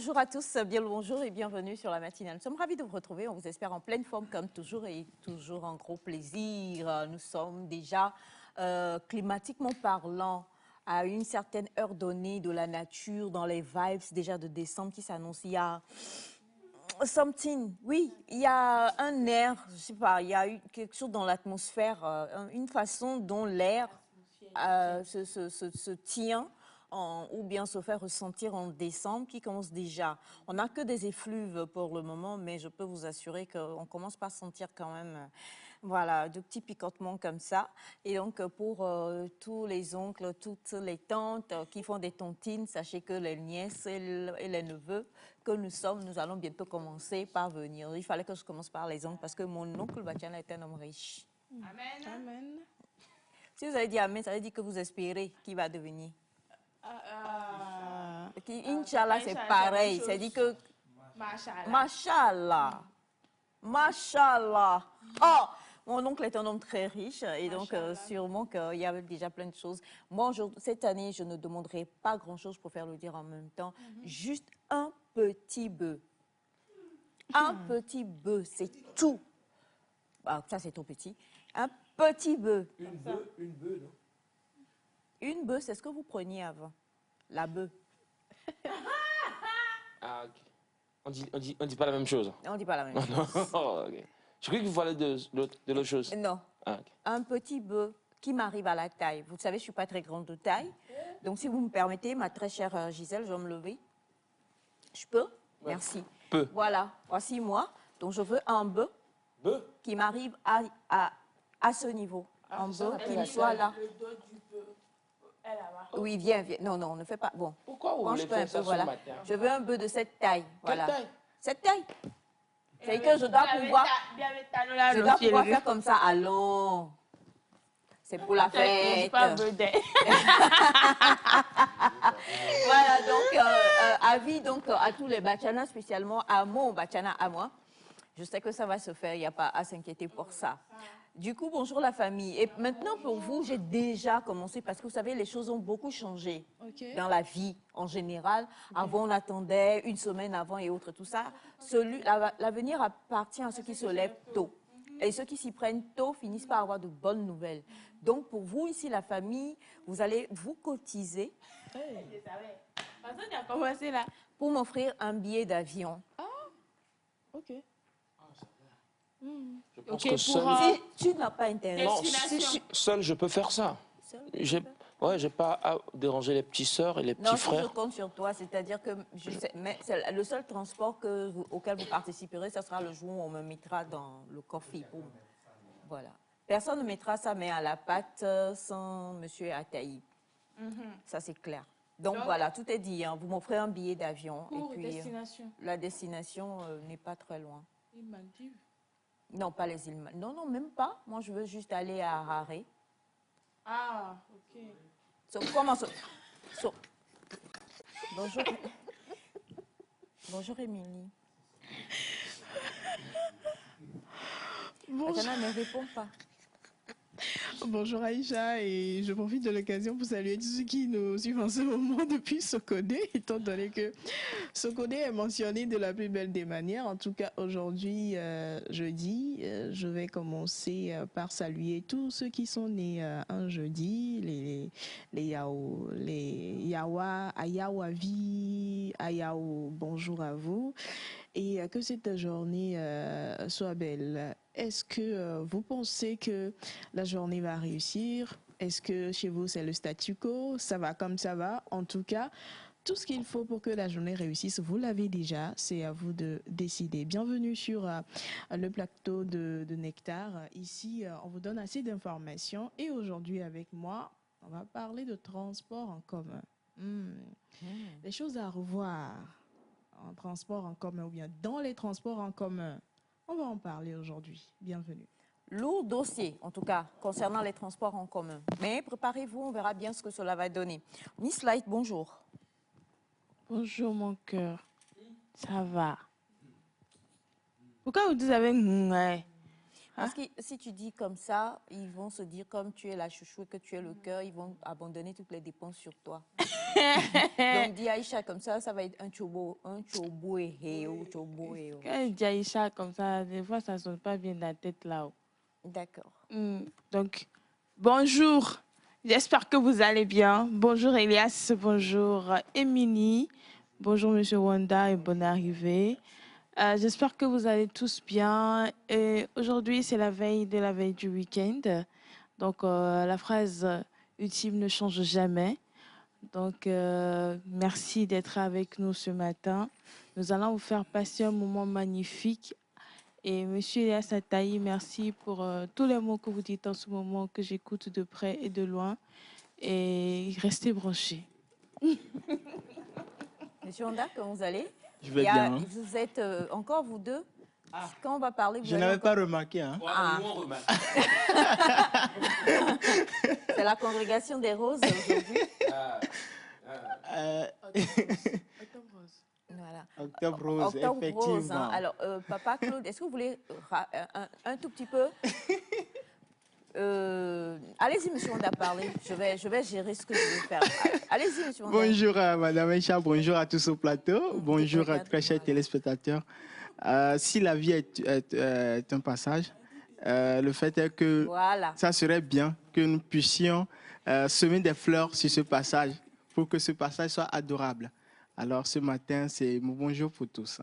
Bonjour à tous, bien le bonjour et bienvenue sur la matinale. Nous sommes ravis de vous retrouver, on vous espère en pleine forme comme toujours et toujours en gros plaisir. Nous sommes déjà climatiquement parlant à une certaine heure donnée de la nature, dans les vibes déjà de décembre qui s'annoncent. Il y a something, oui, il y a un air, je sais pas, il y a quelque chose dans l'atmosphère, une façon dont l'air se tient ou bien se fait ressentir en décembre qui commence déjà. On n'a que des effluves pour le moment, mais je peux vous assurer qu'on commence par sentir quand même voilà, de petits picotements comme ça. Et donc, pour tous les oncles, toutes les tantes qui font des tontines, sachez que les nièces et les neveux que nous sommes, nous allons bientôt commencer par venir. Il fallait que je commence par les oncles parce que mon oncle Batiana est un homme riche. Amen. Amen. Si vous avez dit Amen, ça veut dire que vous espérez qu'il va devenir. Inch'Allah, c'est pareil. C'est dit que... Mashallah. Mashallah. Oh, mon oncle est un homme très riche et donc sûrement qu'il y avait déjà plein de choses. Moi, cette année, je ne demanderai pas grand-chose, je préfère le dire en même temps. Juste un petit bœuf. Un petit bœuf, c'est tout. Ah, ça, c'est trop petit. Un petit bœuf. Une bœuf, non? Une bœuf, c'est ce que vous preniez avant. La bœuf. Ah, ok. On dit pas la même chose. On ne dit pas la même chose. Oh, okay. Je croyais que vous parlez de l'autre chose. Non. Ah, okay. Un petit bœuf qui m'arrive à la taille. Vous savez, je ne suis pas très grande de taille. Donc, si vous me permettez, ma très chère Gisèle, je vais me lever. Je peux? Ouais. Merci. Peu. Voilà, voici moi. Donc, je veux un bœuf qui m'arrive à ce niveau. Un bœuf qui soit là. Oui, viens. Non, non, on ne fait pas. Bon. Pourquoi vous voulez faire ça voilà. ce matin? Je veux un bœuf de cette taille. Voilà. Quelle taille? Cette taille. C'est que je dois pouvoir faire comme ça. Allons. C'est pour la fête. Voilà, donc, avis donc, à tous les Batianas, spécialement à mon Batiana, à moi. Je sais que ça va se faire, il n'y a pas à s'inquiéter pour ça. Du coup, bonjour la famille. Et maintenant, pour vous, j'ai déjà commencé parce que vous savez, les choses ont beaucoup changé dans la vie en général. Avant, on attendait une semaine avant et autres, tout ça. L'avenir appartient à ceux qui se lèvent tôt. Et ceux qui s'y prennent tôt finissent par avoir de bonnes nouvelles. Donc, pour vous, ici, la famille, vous allez vous cotiser pour m'offrir un billet d'avion. Ah, ok. Je pense que seul... Si tu n'as pas intérêt... Non, seul, je peux faire ça. J'ai pas à déranger les petites sœurs et les petits frères. Non, je compte sur toi, c'est-à-dire que le seul transport auquel vous participerez, ce sera le jour où on me mettra dans le coffee. Voilà. Personne ne mettra sa main à la pâte sans monsieur Ataï. Ça, c'est clair. Donc, voilà, tout est dit. Hein. Vous m'offrez un billet d'avion. Et puis, destination. La destination n'est pas très loin. Les Maldives? Non, pas les îles Maldives. Non, non, même pas. Moi, je veux juste aller à Harare. Ah, ok. Bonjour. Bonjour, Émilie. Bonjour. Atana ne répond pas. Bonjour Aïcha, et je profite de l'occasion pour saluer tous ceux qui nous suivent en ce moment depuis Sokone, étant donné que Sokone est mentionné de la plus belle des manières. En tout cas, aujourd'hui, jeudi, je vais commencer par saluer tous ceux qui sont nés un jeudi, les Yawa, Ayawavi, Ayao, bonjour à vous. Et que cette journée soit belle. Est-ce que vous pensez que la journée va réussir? Est-ce que chez vous, c'est le statu quo? Ça va comme ça va? En tout cas, tout ce qu'il faut pour que la journée réussisse, vous l'avez déjà. C'est à vous de décider. Bienvenue sur le plateau de Nectar. Ici, on vous donne assez d'informations. Et aujourd'hui, avec moi, on va parler de transport en commun. Des choses à revoir en transport en commun ou bien dans les transports en commun. On va en parler aujourd'hui. Bienvenue. Lourd dossier, en tout cas, concernant les transports en commun. Mais préparez-vous, on verra bien ce que cela va donner. Miss Light, bonjour. Bonjour, mon cœur. Ça va? Pourquoi vous dites avec moi? Parce que si tu dis comme ça, ils vont se dire comme tu es la chouchou et que tu es le cœur, ils vont abandonner toutes les dépenses sur toi. Donc dis Aïcha comme ça va être un chobo et heo, chobo et heo. Quand je dis Aïcha comme ça, des fois, ça ne sonne pas bien dans la tête là-haut. D'accord. Donc, bonjour. J'espère que vous allez bien. Bonjour Elias, bonjour Émilie, bonjour Monsieur Wanda et bonne arrivée. J'espère que vous allez tous bien. Et aujourd'hui, c'est la veille du week-end. Donc, la phrase ultime ne change jamais. Donc, merci d'être avec nous ce matin. Nous allons vous faire passer un moment magnifique. Et Monsieur Elias Ataï, merci pour tous les mots que vous dites en ce moment, que j'écoute de près et de loin. Et restez branchés. Monsieur Honda, comment vous allez? Je vais bien. Vous êtes encore vous deux? Quand on va parler, vous Je n'avais pas remarqué. Hein. C'est la congrégation des roses aujourd'hui. Voilà. Octobre rose, effectivement. Rose, hein. Alors, Papa Claude, est-ce que vous voulez un tout petit peu allez-y, monsieur, on a parlé. Je vais gérer ce que je vais faire. Allez-y, monsieur. Bonjour à Madame Aïcha, bonjour à tous au plateau, bonjour à très chers téléspectateurs. Si la vie est un passage, le fait est que ça serait bien que nous puissions semer des fleurs sur ce passage pour que ce passage soit adorable. Alors ce matin, c'est mon bonjour pour tous.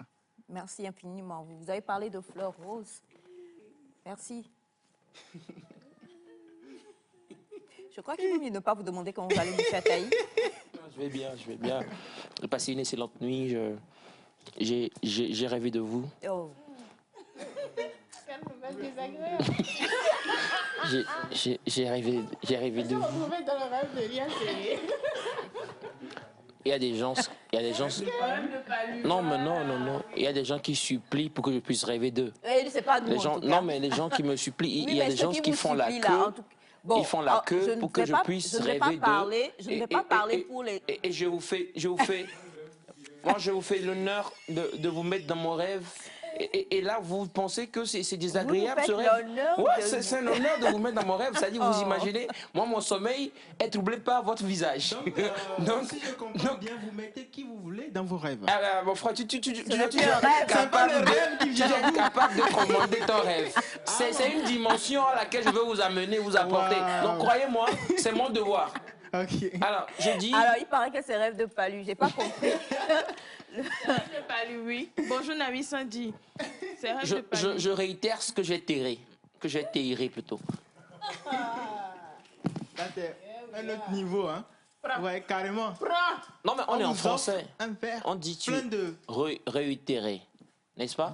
Merci infiniment. Vous avez parlé de fleurs roses. Merci. Je crois qu'il vaut mieux ne pas vous demander comment vous allez, monsieur Ataï. Je vais bien, je vais bien. J'ai passé une excellente nuit. J'ai rêvé de vous. Oh. Quelle nouvelle désagréable. J'ai rêvé de vous. Vous retrouvez dans le rêve de Elias et... Il y a des gens... Non, mais non. Il y a des gens qui supplient pour que je puisse rêver d'eux. C'est pas nous, non, mais les gens qui me supplient, il y a des gens qui font la queue. Ils font la queue pour que je puisse rêver d'eux. Je ne vais pas parler pour les... Et je vous fais... Moi, je vous fais l'honneur de vous mettre dans mon rêve. Et là, vous pensez que c'est désagréable ce rêve? Ouais, c'est un honneur de vous mettre dans mon rêve. C'est-à-dire, vous imaginez, moi, mon sommeil est troublé par votre visage. Donc si je comprends bien, vous mettez qui vous voulez dans vos rêves. Mon frère, tu dois être capable de commander ton rêve. C'est une dimension à laquelle je veux vous amener, vous apporter. Donc, croyez-moi, c'est mon devoir. Okay. Alors, je dis... Alors, il paraît que c'est rêve de palu. J'ai pas compris. Rêve de palu, oui. Bonjour, Navi Sandy. C'est rêve de palu. Je réitère ce que j'ai terré. Que j'ai terré, plutôt. Ça, c'est un autre niveau, hein. Ouais, carrément. Non, mais on est en français. Un verre on dit plein de... réitérer. N'est-ce pas?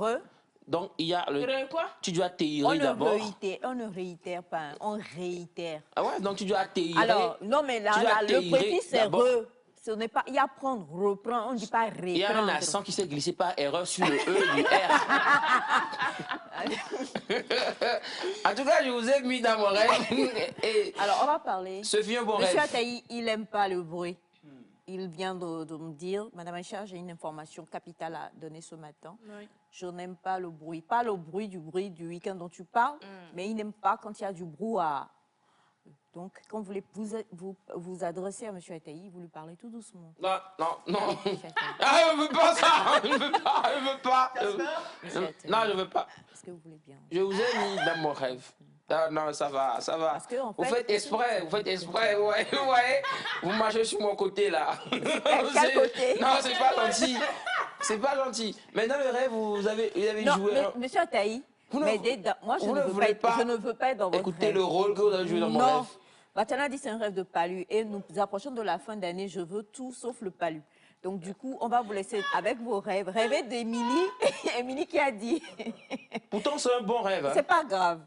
Donc, il y a le... Quoi? Tu dois atterrir d'abord. On ne réitère pas, on réitère. Ah ouais, donc tu dois atterrir. Alors, non, mais là, le préfixe, c'est re. Ce n'est pas y apprendre, reprendre, on ne dit pas reprendre. Il y a un accent qui s'est glissé par erreur sur le E du R. En tout cas, je vous ai mis dans mon rêve. Alors, on va parler. Ce fut un bon rêve. Monsieur Ataï, il n'aime pas le bruit. Il vient de me dire, Madame Aïcha, j'ai une information capitale à donner ce matin. Oui. Je n'aime pas le bruit. Pas le bruit du week-end dont tu parles, mais il n'aime pas quand il y a du brouhaha. Donc, quand vous voulez vous adresser à Monsieur Ataï, vous lui parlez tout doucement. Non. Ah, je ne veux pas ça. Je ne veux pas. Non, je ne veux pas. Est-ce que vous voulez bien? Je vous ai mis dans mon rêve. Non, ça va. Parce que, en fait, vous faites exprès, ouais. Vous marchez sur mon côté, là. Quel côté? Non, c'est pas gentil. C'est pas gentil. Mais dans le rêve, vous avez joué... Non, Monsieur Ataï, moi, je ne veux pas être dans votre écoutez rêve. le rôle que vous avez joué dans mon rêve. Non. Vatana dit c'est un rêve de palu et nous approchons de la fin d'année, je veux tout sauf le palu. Donc du coup, on va vous laisser avec vos rêves. Rêvez d'Émilie, Émilie qui a dit. Pourtant, c'est un bon rêve. Hein. C'est pas grave.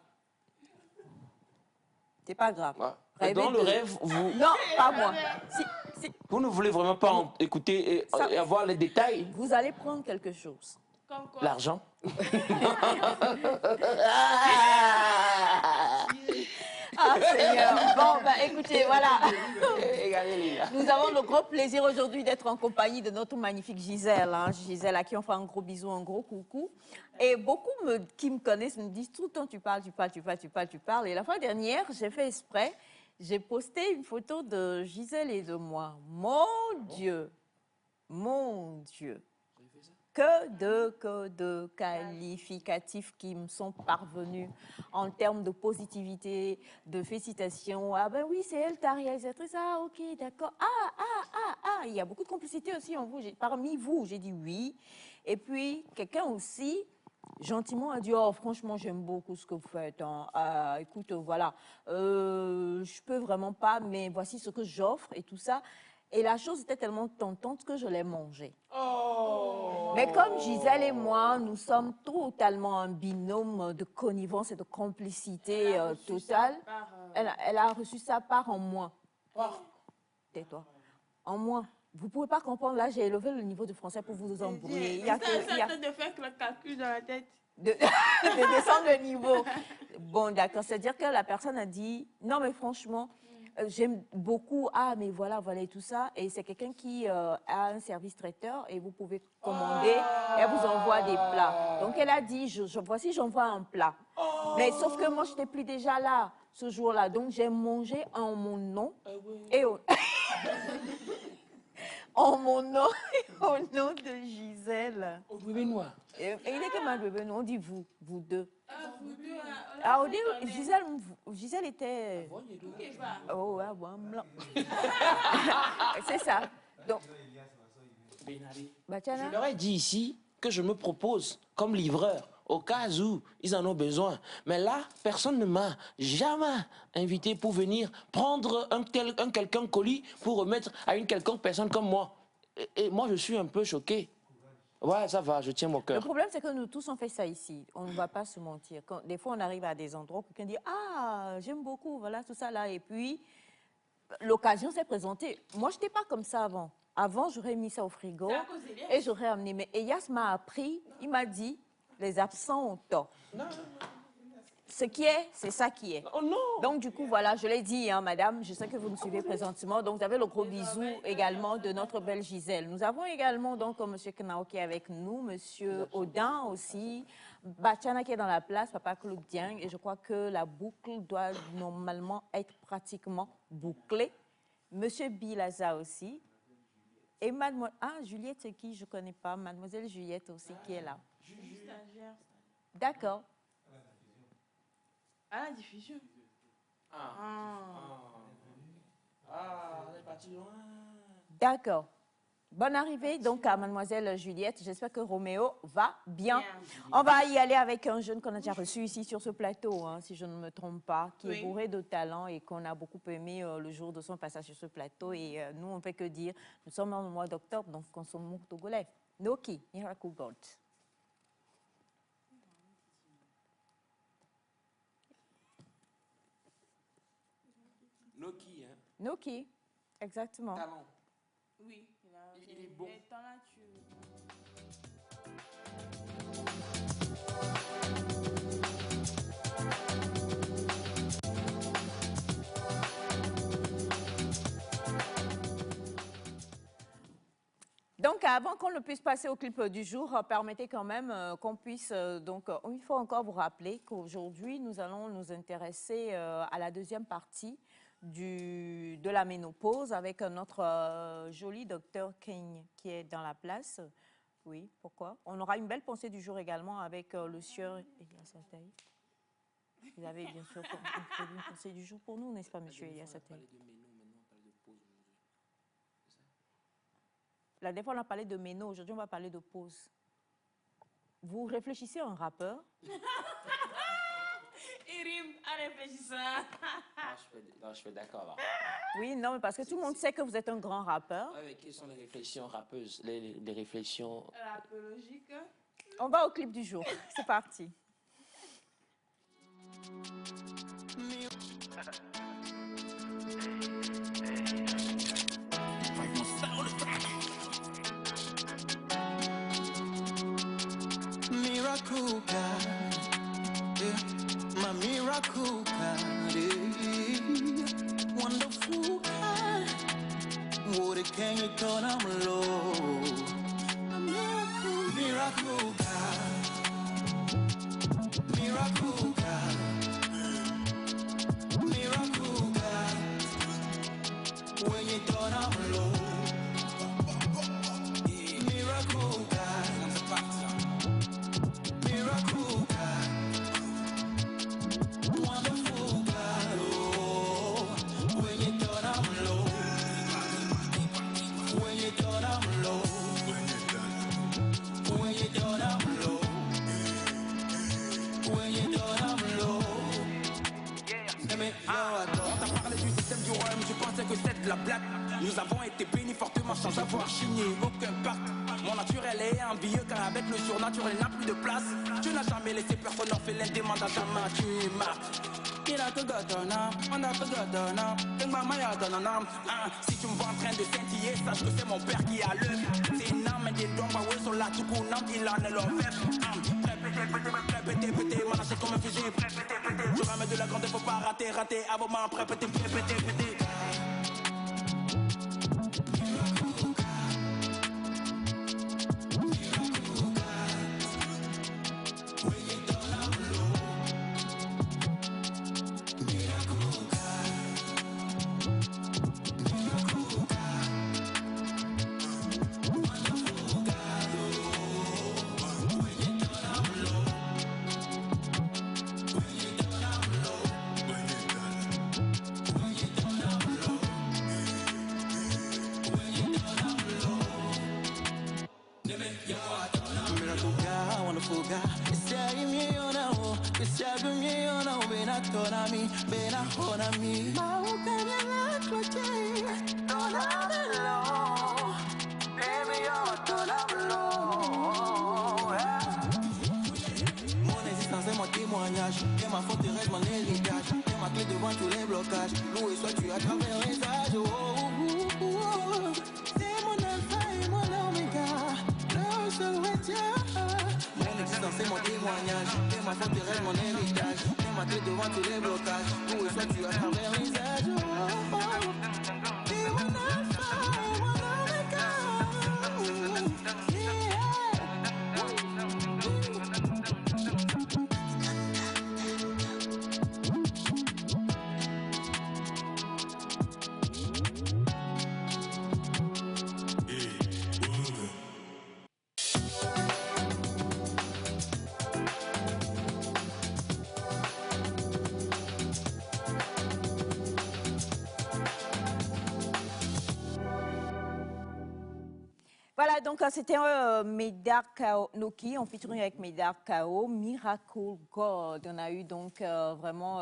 C'est pas grave. Ouais. Dans le rêve, vous... Non, pas moi. Vous ne voulez vraiment pas écouter et avoir les détails? Vous allez prendre quelque chose. Comme quoi? L'argent. Ah, Seigneur. Bon, bah, écoutez, voilà. Nous avons le gros plaisir aujourd'hui d'être en compagnie de notre magnifique Gisèle. Hein. Gisèle, à qui on fait un gros bisou, un gros coucou. Et beaucoup qui me connaissent me disent tout le temps, tu parles. Et la fois dernière, j'ai fait exprès, j'ai posté une photo de Gisèle et de moi. Mon Dieu. Que de qualificatifs qui me sont parvenus en termes de positivité, de félicitations. Ah ben oui, c'est elle ta réalisatrice. Ah ok, d'accord. Il y a beaucoup de complicité aussi en vous. Parmi vous, j'ai dit oui. Et puis, quelqu'un aussi, gentiment, a dit, oh franchement, j'aime beaucoup ce que vous faites. Hein. Écoute, voilà, je peux vraiment pas, mais voici ce que j'offre et tout ça. Et la chose était tellement tentante que je l'ai mangée. Oh. Mais comme Gisèle et moi, nous sommes totalement un binôme de connivence et de complicité totale, elle a reçu sa part en moins. Oh. Tais-toi. En moins. Vous ne pouvez pas comprendre, là, j'ai élevé le niveau de français pour vous embrouiller. Il y a de faire le calcul dans la tête. De descendre le niveau. Bon, d'accord. C'est-à-dire que la personne a dit, non, mais franchement, j'aime beaucoup, mais voilà, et tout ça. Et c'est quelqu'un qui a un service traiteur et vous pouvez commander et elle vous envoie des plats. Donc, elle a dit, voici, j'envoie un plat. Mais sauf que moi, je n'étais plus déjà là ce jour-là. Donc, j'ai mangé en mon nom et en mon nom et au nom de Gisèle. Au bébé noir. Et il n'est que ma bébé noir, on dit vous deux. Vous deux. Au début, Gisèle était... Oh, ouais, blanc. C'est ça. Donc, je leur ai dit ici que je me propose comme livreur au cas où ils en ont besoin. Mais là, personne ne m'a jamais invité pour venir prendre un quelconque colis pour remettre à une quelconque personne comme moi. Et moi, je suis un peu choqué. Ouais, ça va, je tiens mon cœur. Le problème, c'est que nous tous, on fait ça ici. On ne va pas se mentir. Des fois, on arrive à des endroits où quelqu'un dit « Ah, j'aime beaucoup, voilà, tout ça là. » Et puis, l'occasion s'est présentée. Moi, je n'étais pas comme ça avant. Avant, j'aurais mis ça au frigo et j'aurais amené. Mais Elias m'a appris, il m'a dit « Les absents ont tort. » Ce qui est, c'est ça qui est. Oh non! Donc, du coup, voilà, je l'ai dit, hein, madame, je sais que vous me suivez présentement. Donc, vous avez le gros bisou également de notre belle Gisèle. Nous avons également, donc, M. Knao qui est avec nous, M. Audin aussi, Bachana qui est dans la place, Papa Claude Dieng, et je crois que la boucle doit normalement être pratiquement bouclée. M. Bilaza aussi. Et mademoiselle... Ah, Juliette, c'est qui? Je ne connais pas. Mademoiselle Juliette aussi qui est là. D'accord. À la diffusion. Elle est partie loin. D'accord. Bonne arrivée donc à mademoiselle Juliette. J'espère que Roméo va bien. On va y aller avec un jeune qu'on a déjà reçu ici sur ce plateau, hein, si je ne me trompe pas, qui est bourré de talent et qu'on a beaucoup aimé le jour de son passage sur ce plateau. Et nous, on ne peut que dire, nous sommes en mois d'octobre, donc on sommes togolais. Noki, Miracle God. Noki, hein? Noki, exactement. Talent. Oui, il est bon. Donc, avant qu'on ne puisse passer au clip du jour, permettez quand même qu'on puisse, il faut encore vous rappeler qu'aujourd'hui, nous allons nous intéresser à la deuxième partie de la ménopause avec notre joli docteur King qui est dans la place. Oui, pourquoi? On aura une belle pensée du jour également avec le sieur Elias Ataï. Vous avez bien sûr une pensée du jour pour nous, n'est-ce pas, monsieur Elias Ataï? La dernière fois, on a parlé de méno. Aujourd'hui, on va parler de pause. Vous réfléchissez à un rappeur? Il rime en réfléchissant. Non, je suis d'accord. Oui, non, mais parce que tout le monde sait que vous êtes un grand rappeur. Ouais, mais quelles sont les réflexions rappeuses, les réflexions... Rapologiques. On va au clip du jour. C'est parti. Miracle God, yeah, my miracle God, yeah. can you turn them low? Miracle God, miracle God, miracle God. When you turn them low, miracle God, miracle God, wonderful God. Oh, when you turn them low, when you turn them low, when you turn them low, when you turn them low. Mais on t'a parlé du système du royaume, tu pensais que c'était de la blague. Nous avons été bénis fortement sans avoir chigné aucun pacte. Mon naturel est envieux car avec le surnaturel n'a plus de place. Tu n'as jamais laissé personne orphelin, demande à ta main, tu es marqué. Si tu me vois en train de scintiller, sache que c'est mon père qui a l'œuvre. C'est une âme et des dons, bah ouais, sur la tout courant, il en est leur faible. Pété, manager comme un fusil. Je ramène de la grande, faut pas rater, avant moi, prêt, pété. Mon existence est mon témoignage, et ma forteresse, mon héritage, et ma clé devant tous les blocages. Loué sois-tu à travers les âges. C'est mon alpha et mon oméga, le seul vrai Dieu. Mon existence est mon témoignage, et ma forteresse, mon héritage, et ma clé devant tous les blocages. Loué sois-tu à travers les âges. C'est mon alpha et mon oméga. Voilà, donc c'était Medar Noki, en featuring avec Medar Kao, Miracle God. On a eu donc vraiment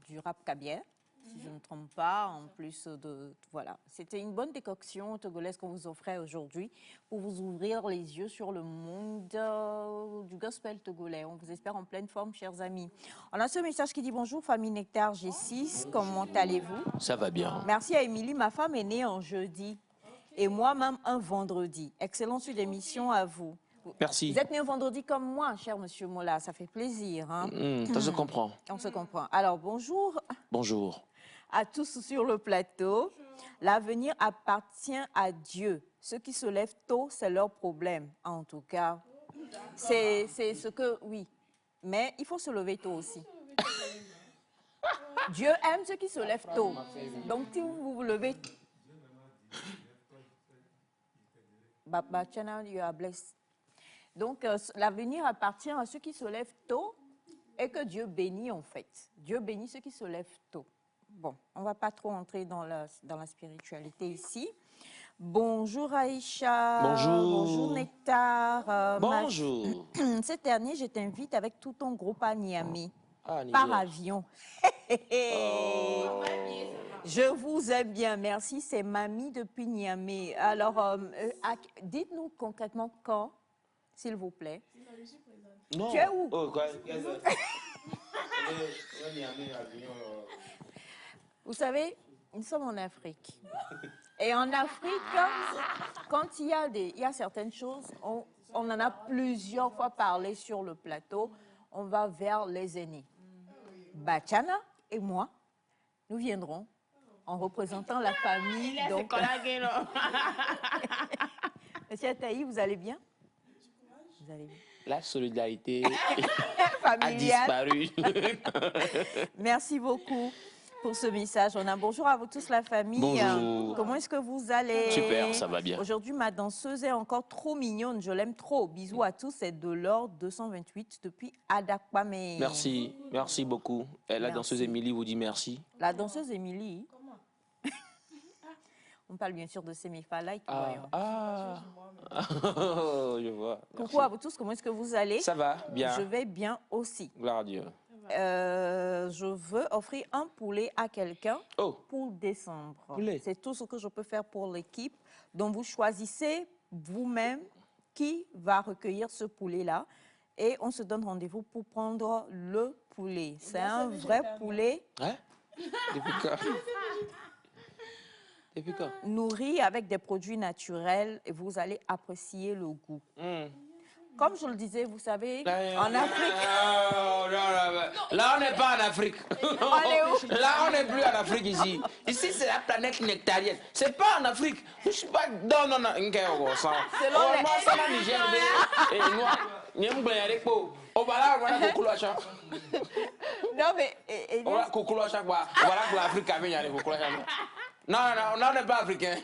du rap kabien, si je ne me trompe pas, en plus de... Voilà, c'était une bonne décoction togolaise qu'on vous offrait aujourd'hui pour vous ouvrir les yeux sur le monde du gospel togolais. On vous espère en pleine forme, chers amis. On a ce message qui dit « Bonjour, famille Nectar G6, comment allez-vous » Ça va bien. Merci à Émilie, ma femme est née en jeudi. Et moi-même un vendredi. Excellente suite d'émission à vous. Merci. Vous êtes né un vendredi comme moi, cher monsieur Mola, ça fait plaisir. Hein? Ça se comprend. On se comprend. Alors, bonjour. Bonjour. À tous sur le plateau. L'avenir appartient à Dieu. Ceux qui se lèvent tôt, c'est leur problème. En tout cas, c'est ce que... Oui, mais il faut se lever tôt aussi. Dieu aime ceux qui se lèvent tôt. Donc, si vous vous levez... You are blessed. Donc, l'avenir appartient à ceux qui se lèvent tôt et que Dieu bénit en fait. Dieu bénit ceux qui se lèvent tôt. Bon, on ne va pas trop entrer dans la spiritualité ici. Bonjour Aïcha. Bonjour. Bonjour Nectar. Bonjour. Cette année, je t'invite avec tout ton groupe à Niamey. Ah, par avion. Oh. Je vous aime bien, merci. C'est Mamie depuis Niamey. Alors, dites-nous concrètement quand, s'il vous plaît. Non. Tu es où? Oh, quoi? Vous savez, nous sommes en Afrique. Et en Afrique, quand il y a certaines choses, on en a plusieurs fois parlé sur le plateau, on va vers les aînés. Bachana et moi, nous viendrons en représentant la famille. Donc... Monsieur Ataï, vous allez bien? Vous allez bien? La solidarité a disparu. Merci beaucoup pour ce message. On a bonjour à vous tous, la famille. Bonjour. Comment est-ce que vous allez? Super, ça va bien. Aujourd'hui, ma danseuse est encore trop mignonne. Je l'aime trop. Bisous à tous. C'est Delors 228 depuis Adakpame. Merci, merci beaucoup. Et la danseuse Émilie vous dit merci. La danseuse Émilie? Comment? On parle bien sûr de Semifalaï. Je vois. Coucou à vous tous. Comment est-ce que vous allez? Ça va, bien. Je vais bien aussi. Gloire à Dieu. Je veux offrir un poulet à quelqu'un pour décembre. C'est tout ce que je peux faire pour l'équipe. Donc, vous choisissez vous-même qui va recueillir ce poulet-là. Et on se donne rendez-vous pour prendre le poulet. C'est un vrai poulet. Hein? Depuis quand? Depuis quand? Nourri avec des produits naturels et vous allez apprécier le goût. Comme je le disais, vous savez, en Afrique... Là, on n'est pas en Afrique. Là, on n'est plus en Afrique ici. Ici, c'est la planète nectarienne. C'est pas en Afrique. Je suis pas... Non. Selon Non, mais... Non, on n'est pas africain.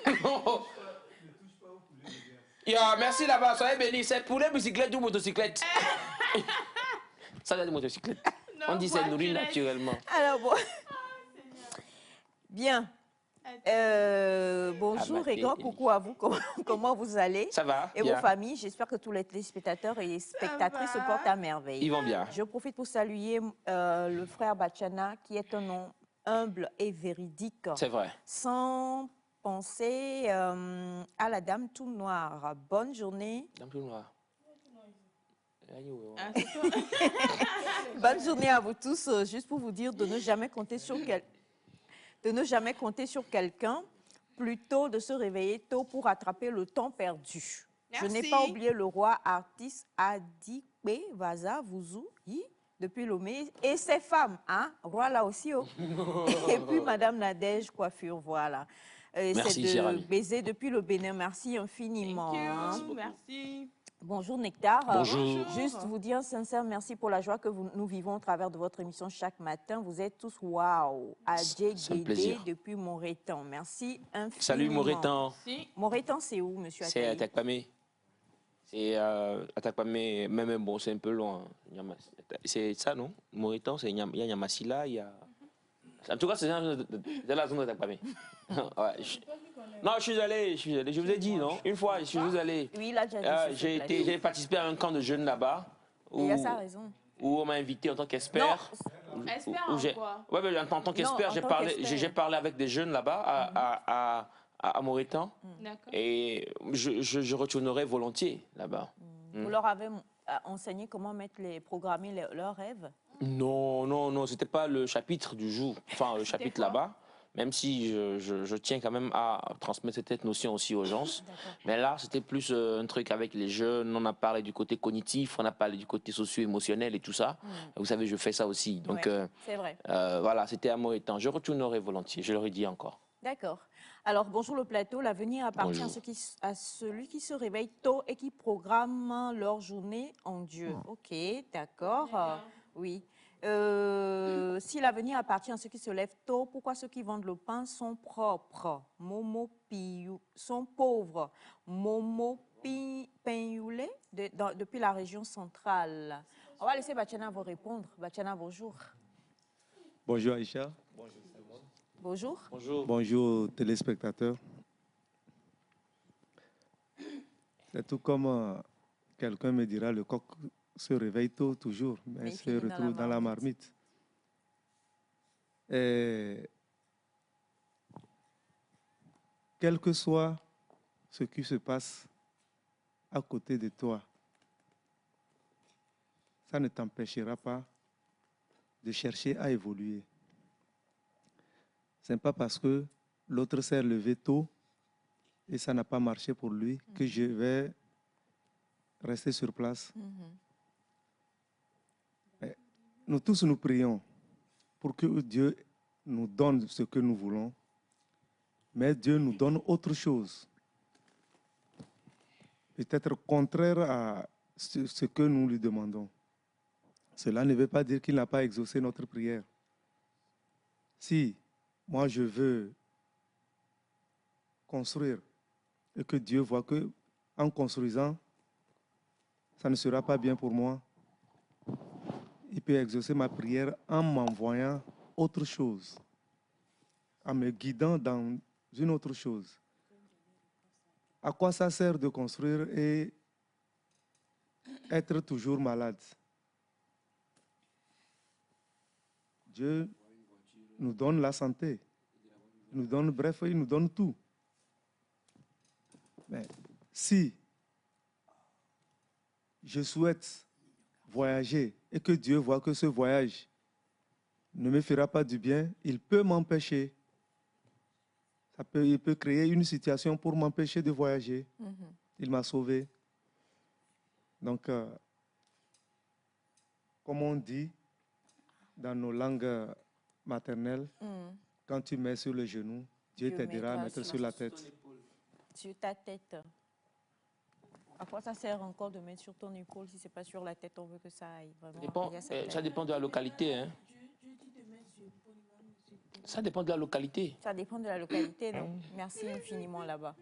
Merci là-bas, soyez bénis. C'est pour les bicyclettes ou motocyclettes? Ça, c'est des motocyclettes. On dit c'est nourri naturellement. Alors bon. Bien. Bonjour et grand coucou à vous. Comment vous allez? Ça va. Et vos familles? J'espère que tous les téléspectateurs et spectatrices se portent à merveille. Ils vont bien. Je profite pour saluer le frère Bachana, qui est un nom humble et véridique. C'est vrai. Sans penser à la dame tout noire. Bonne journée. Dame tout noire. Bonne journée à vous tous. Juste pour vous dire de ne jamais compter sur quelqu'un, plutôt de se réveiller tôt pour rattraper le temps perdu. Merci. Je n'ai pas oublié le roi artiste Adikpe Vaza Vuzu depuis Lomé et ses femmes, hein, roi là aussi. Oh. Et puis Madame Nadège Coiffure, voilà. Merci, c'est de baiser depuis le Bénin. Merci infiniment. Merci. Bonjour Nectar. Bonjour. Juste vous dire un sincère merci pour la joie que nous vivons au travers de votre émission chaque matin. Vous êtes tous waouh. Adjé Guédé depuis Morétan. Merci infiniment. Salut Morétan. Morétan, c'est où, monsieur Ataï? C'est Adakpame. C'est Adakpame, même bon, c'est un peu loin. C'est ça, non? Morétan, il y a Nyamasila, il y a... En tout cas, c'est de la zone d'Adakpame. Ouais, non, je suis allé, je vous ai dit, non? Une fois, je suis allé. Oui, là, j'ai participé à un camp de jeunes là-bas. Il a sa raison. Où on m'a invité en tant qu'expert. Expert en quoi? Oui, en tant qu'expert, j'ai parlé avec des jeunes là-bas, à Morétan. Et je retournerai volontiers là-bas. Vous leur avez enseigné comment programmer leurs rêves? Non, c'était pas le chapitre du jour, enfin le chapitre là-bas. Même si je tiens quand même à transmettre cette notion aussi aux gens. Mais là, c'était plus un truc avec les jeunes. On a parlé du côté cognitif, on a parlé du côté socio-émotionnel et tout ça. Vous savez, je fais ça aussi. Donc, c'est vrai. Voilà, c'était à Morétan. Je retournerai volontiers, je le redis encore. D'accord. Alors, bonjour le plateau. L'avenir appartient à celui qui se réveille tôt et qui programme leur journée en Dieu. Ok, d'accord. Oui. Si l'avenir appartient à ceux qui se lèvent tôt, pourquoi ceux qui vendent le pain sont propres? Momo Piyou sont pauvres. Momo Piyoulé depuis la région centrale. On va laisser Bachana vous répondre. Bachana, bonjour. Bonjour Aïcha. Bonjour. Bonjour. Bonjour téléspectateurs. C'est tout comme quelqu'un me dira, le coq se réveille tôt toujours, mais se retrouve dans la marmite. Et quel que soit ce qui se passe à côté de toi, ça ne t'empêchera pas de chercher à évoluer. Ce n'est pas parce que l'autre s'est levé tôt et ça n'a pas marché pour lui que je vais rester sur place. Nous tous, nous prions pour que Dieu nous donne ce que nous voulons Mais Dieu nous donne autre chose. Peut-être contraire à ce que nous lui demandons. Cela ne veut pas dire qu'il n'a pas exaucé notre prière. Si moi je veux construire et que Dieu voit que en construisant, ça ne sera pas bien pour moi, il peut exaucer ma prière en m'envoyant autre chose, en me guidant dans une autre chose. À quoi ça sert de construire et être toujours malade? Dieu nous donne la santé, il nous donne tout. Mais si je souhaite voyager et que Dieu voit que ce voyage ne me fera pas du bien, il peut m'empêcher. Il peut créer une situation pour m'empêcher de voyager. Il m'a sauvé. Donc, comme on dit dans nos langues maternelles, quand tu mets sur le genou, Dieu t'aidera à mettre sur la tête. Sur ta tête. À quoi ça sert encore de mettre sur ton épaule si ce n'est pas sur la tête, on veut que ça aille vraiment. Ça dépend de la localité. Hein. Ça dépend de la localité. Ça dépend de la localité, donc merci infiniment là-bas.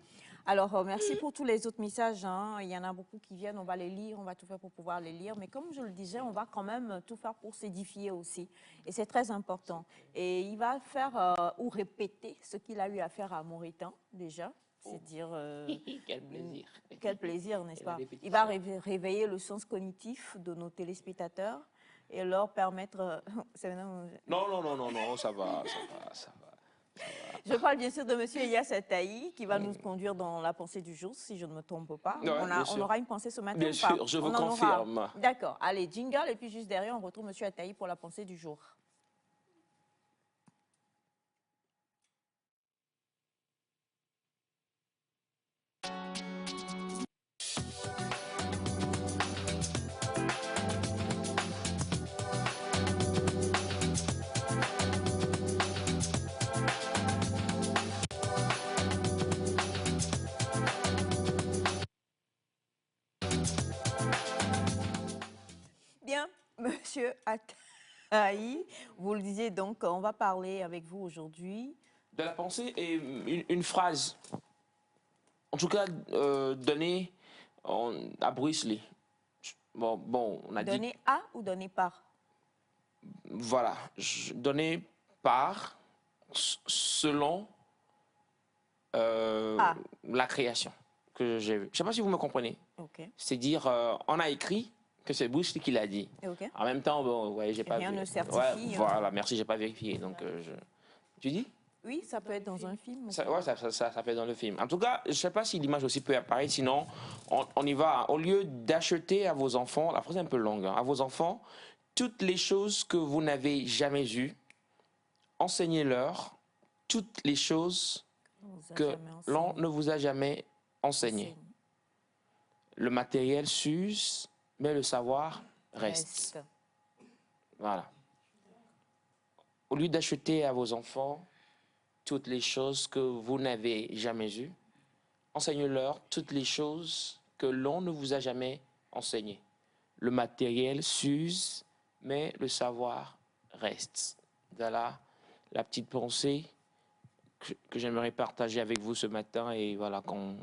Alors, merci pour tous les autres messages. Hein. Il y en a beaucoup qui viennent, on va les lire, on va tout faire pour pouvoir les lire. Mais comme je le disais, on va quand même tout faire pour s'édifier aussi. Et c'est très important. Et il va faire ou répéter ce qu'il a eu à faire à Mauritan, déjà. C'est dire... Quel plaisir. Quel plaisir, n'est-ce pas? Il va réveiller le sens cognitif de nos téléspectateurs et leur permettre... Non, ça va. Je parle bien sûr de M. Elias Ataï qui va nous conduire dans la pensée du jour, si je ne me trompe pas. Ouais, on aura une pensée ce matin bien ou pas? sûr, je vous confirme. D'accord. Allez, jingle, et puis juste derrière, on retrouve M. Ataï pour la pensée du jour. Bien, Monsieur Ataï, vous le disiez donc, on va parler avec vous aujourd'hui. De la pensée et une phrase, en tout cas donnée à Bruce Lee. Bon, on a dit... Donné à ou donné par? Voilà, donné par, selon la création que j'ai vue. Je ne sais pas si vous me comprenez. Okay. C'est dire, on a écrit que c'est Bruce Lee qui l'a dit. Okay. En même temps, bon, ouais, j'ai pas rien vu. ne certifie. Ouais, voilà, merci, j'ai pas vérifié. Donc, tu dis? Oui, ça peut être dans un film. Ça peut être dans le film. En tout cas, je ne sais pas si l'image aussi peut apparaître, sinon on y va. Au lieu d'acheter à vos enfants, la phrase est un peu longue, hein, à vos enfants, toutes les choses que vous n'avez jamais eues, enseignez-leur toutes les choses que l'on ne vous a jamais enseignées. Le matériel s'use, mais le savoir reste. Voilà. Au lieu d'acheter à vos enfants toutes les choses que vous n'avez jamais eues, enseignez-leur toutes les choses que l'on ne vous a jamais enseignées. Le matériel s'use, mais le savoir reste. Voilà la petite pensée que j'aimerais partager avec vous ce matin et voilà qu'on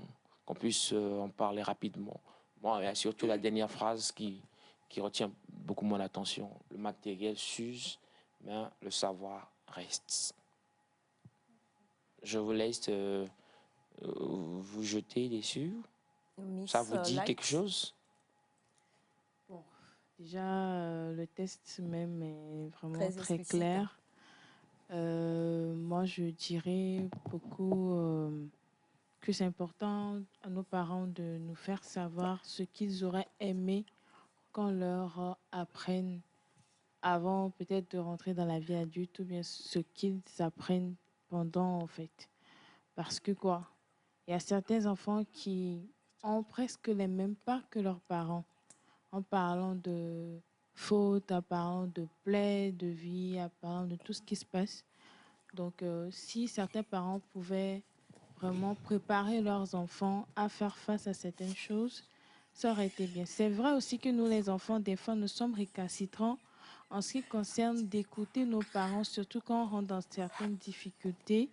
puisse en parler rapidement. Bon, et surtout la dernière phrase qui retient beaucoup mon attention. Le matériel s'use, mais le savoir reste. Je vous laisse vous jeter dessus. Ça vous dit quelque chose? Bon, déjà, le test même est vraiment très clair. Moi, je dirais beaucoup que c'est important à nos parents de nous faire savoir ce qu'ils auraient aimé qu'on leur apprenne avant peut-être de rentrer dans la vie adulte, ou bien ce qu'ils apprennent pendant, en fait. Parce que quoi? Il y a certains enfants qui ont presque les mêmes pas que leurs parents, en parlant de fautes, en parlant de plaies, de vie, en parlant de tout ce qui se passe. Donc, si certains parents pouvaient vraiment préparer leurs enfants à faire face à certaines choses, ça aurait été bien. C'est vrai aussi que nous, les enfants, des fois, nous sommes récalcitrants en ce qui concerne d'écouter nos parents, surtout quand on rentre dans certaines difficultés.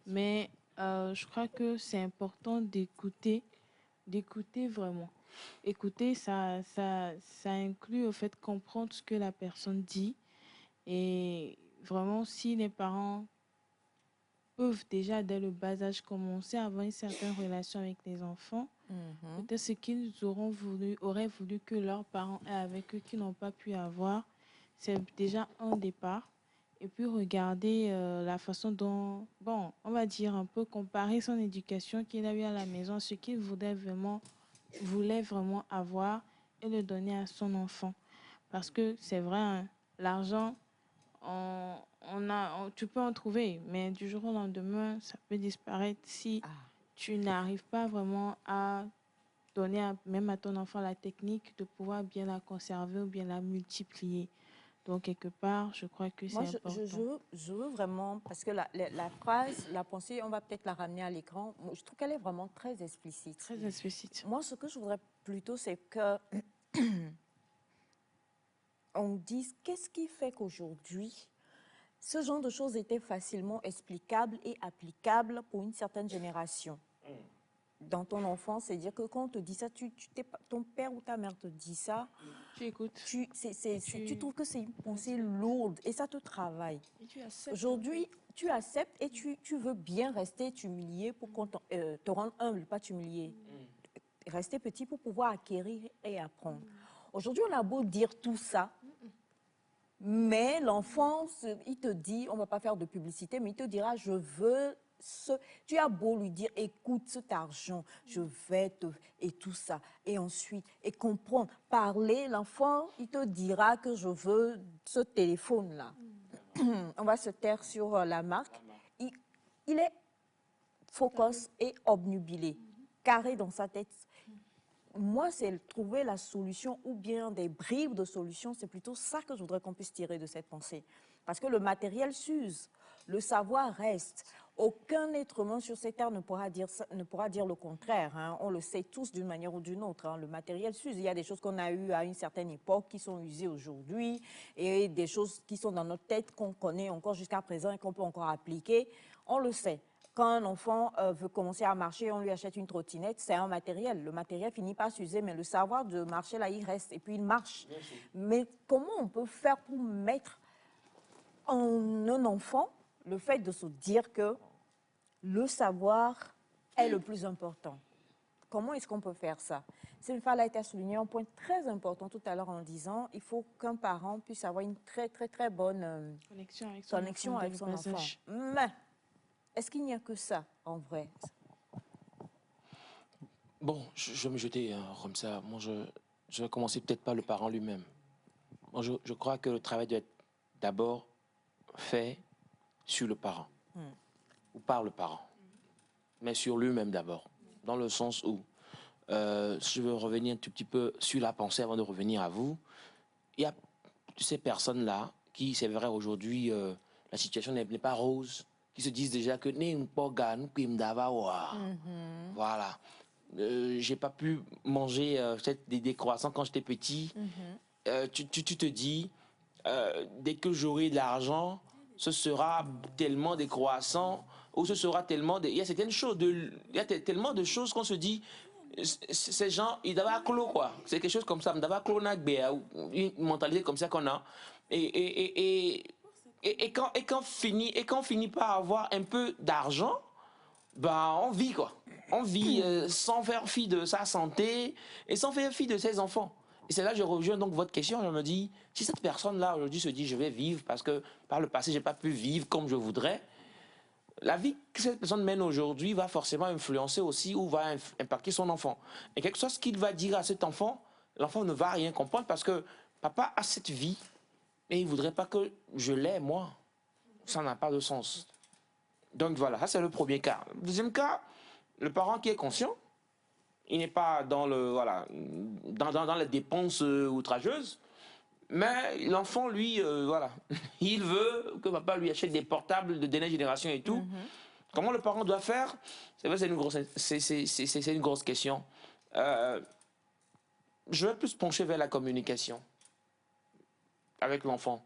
Mais je crois que c'est important d'écouter vraiment. Écouter, ça inclut au fait comprendre ce que la personne dit. Et vraiment, si les parents peuvent déjà, dès le bas âge, commencer à avoir une certaine relation avec les enfants, peut-être ce qu'ils auraient voulu que leurs parents aient avec eux, qu'ils n'ont pas pu avoir, c'est déjà un départ. Et puis regarder la façon dont, bon, on va dire un peu comparer son éducation qu'il a eu à la maison, ce qu'il voulait vraiment avoir et le donner à son enfant. Parce que c'est vrai, hein, l'argent, tu peux en trouver, mais du jour au lendemain, ça peut disparaître si tu n'arrives pas vraiment à donner même à ton enfant la technique de pouvoir bien la conserver ou bien la multiplier. Donc, quelque part, je crois que c'est important. Je veux vraiment, parce que la phrase, la pensée, on va peut-être la ramener à l'écran. Je trouve qu'elle est vraiment très explicite. Très explicite. Moi, ce que je voudrais plutôt, c'est que on dise qu'est-ce qui fait qu'aujourd'hui, ce genre de choses étaient facilement explicables et applicables pour une certaine génération. Dans ton enfance, c'est-à-dire que quand on te dit ça, ton père ou ta mère te dit ça, tu écoutes. Tu trouves que c'est une pensée lourde et ça te travaille. Aujourd'hui, tu acceptes et tu veux bien rester t'humilier pour qu'on te rende humble, pas t'humilier. Rester petit pour pouvoir acquérir et apprendre. Aujourd'hui, on a beau dire tout ça, mais l'enfant, il te dit, on ne va pas faire de publicité, mais il te dira, je veux... Tu as beau lui dire, écoute cet argent, je vais te... et tout ça. Et ensuite, et comprendre, parler, l'enfant, il te dira que je veux ce téléphone-là. On va se taire sur la marque. Il est focus et obnubilé, carré dans sa tête. Moi, c'est trouver la solution ou bien des bribes de solution. C'est plutôt ça que je voudrais qu'on puisse tirer de cette pensée. Parce que le matériel s'use, le savoir reste. Aucun être humain sur cette terre ne pourra dire le contraire. Hein. On le sait tous d'une manière ou d'une autre. Hein. Le matériel s'use. Il y a des choses qu'on a eues à une certaine époque qui sont usées aujourd'hui et des choses qui sont dans notre tête qu'on connaît encore jusqu'à présent et qu'on peut encore appliquer. On le sait. Quand un enfant veut commencer à marcher, on lui achète une trottinette, c'est un matériel. Le matériel finit par s'user, mais le savoir de marcher, là, il reste et puis il marche. Mais comment on peut faire pour mettre en un enfant le fait de se dire que le savoir est le plus important? Comment est-ce qu'on peut faire ça? Simfal a été souligné un point très important tout à l'heure en disant il faut qu'un parent puisse avoir une très, très, très bonne connexion avec son enfant. Mais est-ce qu'il n'y a que ça, en vrai? Bon, je vais me jeter comme ça. Moi, je vais commencer peut-être par le parent lui-même. Moi, je crois que le travail doit être d'abord fait sur le parent, ou par le parent, mais sur lui-même d'abord, dans le sens où, je veux revenir un tout petit peu sur la pensée avant de revenir à vous. Il y a ces personnes-là qui, c'est vrai, aujourd'hui, la situation n'est pas rose, qui se disent déjà que voilà. J'ai pas pu manger des croissants quand j'étais petit. Tu te dis, dès que j'aurai de l'argent, ce sera tellement des croissants, ou ce sera tellement... Il y a certaines choses, il y a tellement de choses qu'on se dit, ces gens, ils doivent clos, quoi. C'est quelque chose comme ça, une mentalité comme ça qu'on a. Et quand on finit par avoir un peu d'argent, bah, on vit, quoi. On vit sans faire fi de sa santé et sans faire fi de ses enfants. Et c'est là que je rejoins donc votre question. Je me dis, si cette personne-là aujourd'hui se dit je vais vivre parce que par le passé, je n'ai pas pu vivre comme je voudrais, la vie que cette personne mène aujourd'hui va forcément influencer aussi ou va impacter son enfant. Et quelque chose qu'il va dire à cet enfant, l'enfant ne va rien comprendre parce que papa a cette vie et il ne voudrait pas que je l'aie, moi. Ça n'a pas de sens. Donc voilà, ça c'est le premier cas. Le deuxième cas, le parent qui est conscient, il n'est pas dans dans les dépenses outrageuses, mais l'enfant, lui, voilà, il veut que papa lui achète des portables de dernière génération et tout. Comment le parent doit faire? C'est vrai, c'est une grosse question. Je vais plus pencher vers la communication avec l'enfant.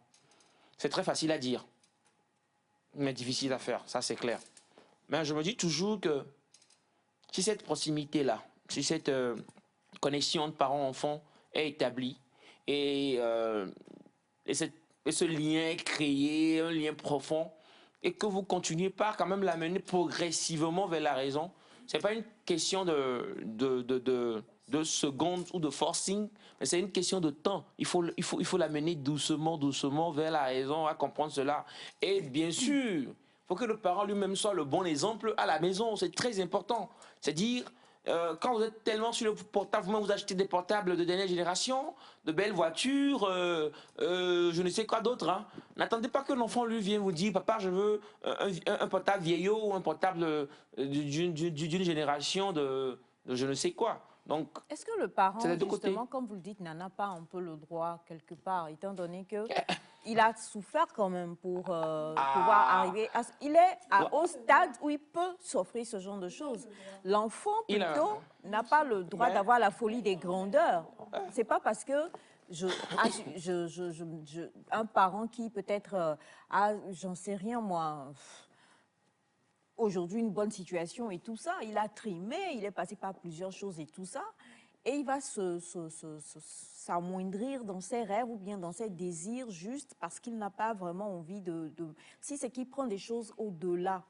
C'est très facile à dire, mais difficile à faire, ça c'est clair. Mais je me dis toujours que si cette proximité-là, si cette connexion de parents-enfants est établie et ce lien est créé, un lien profond, et que vous continuez par quand même l'amener progressivement vers la raison, ce n'est pas une question de secondes ou de forcing, mais c'est une question de temps. Il faut l'amener doucement, doucement vers la raison, à comprendre cela. Et bien sûr, il faut que le parent lui-même soit le bon exemple à la maison, c'est très important. C'est-à-dire, quand vous êtes tellement sur le portable, vous-même vous achetez des portables de dernière génération, de belles voitures, je ne sais quoi d'autre. Hein. N'attendez pas que l'enfant lui vienne vous dire, papa, je veux un portable vieillot ou un portable d'une génération de je ne sais quoi. Donc, est-ce que le parent, justement, comme vous le dites, n'en a pas un peu le droit quelque part, étant donné que il a souffert quand même pour pouvoir arriver à... Il est au stade où il peut s'offrir ce genre de choses. L'enfant, plutôt, n'a pas le droit d'avoir la folie des grandeurs. C'est pas parce que un parent qui peut-être a, j'en sais rien moi, aujourd'hui une bonne situation et tout ça, il a trimé, il est passé par plusieurs choses et tout ça, et il va s'amoindrir dans ses rêves ou bien dans ses désirs juste parce qu'il n'a pas vraiment envie Si c'est qu'il prend des choses au-delà,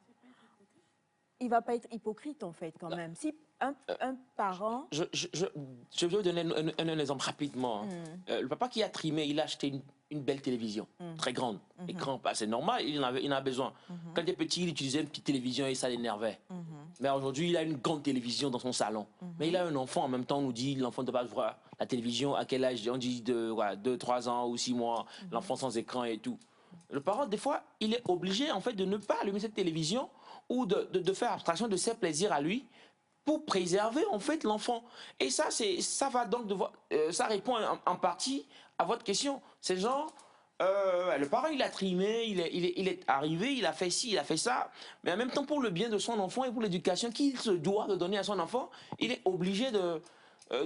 il ne va pas être hypocrite en fait quand même. Si un parent... Je vais vous donner un exemple rapidement. Le papa qui a trimé, il a acheté une belle télévision, très grande, écran, c'est normal, il en a besoin. Quand il était petit, il utilisait une petite télévision et ça l'énervait. Mais aujourd'hui, il a une grande télévision dans son salon. Mais il a un enfant, en même temps, on nous dit l'enfant ne doit pas voir la télévision, à quel âge? On dit de 2-3 ans ou 6 mois, l'enfant sans écran et tout. Le parent, des fois, il est obligé en fait de ne pas allumer cette télévision ou de faire abstraction de ses plaisirs à lui pour préserver en fait l'enfant. Et ça va donc ça répond en partie à votre question. C'est genre, le parent il a trimé, il est arrivé, il a fait ci, il a fait ça, mais en même temps pour le bien de son enfant et pour l'éducation qu'il se doit de donner à son enfant, il est obligé de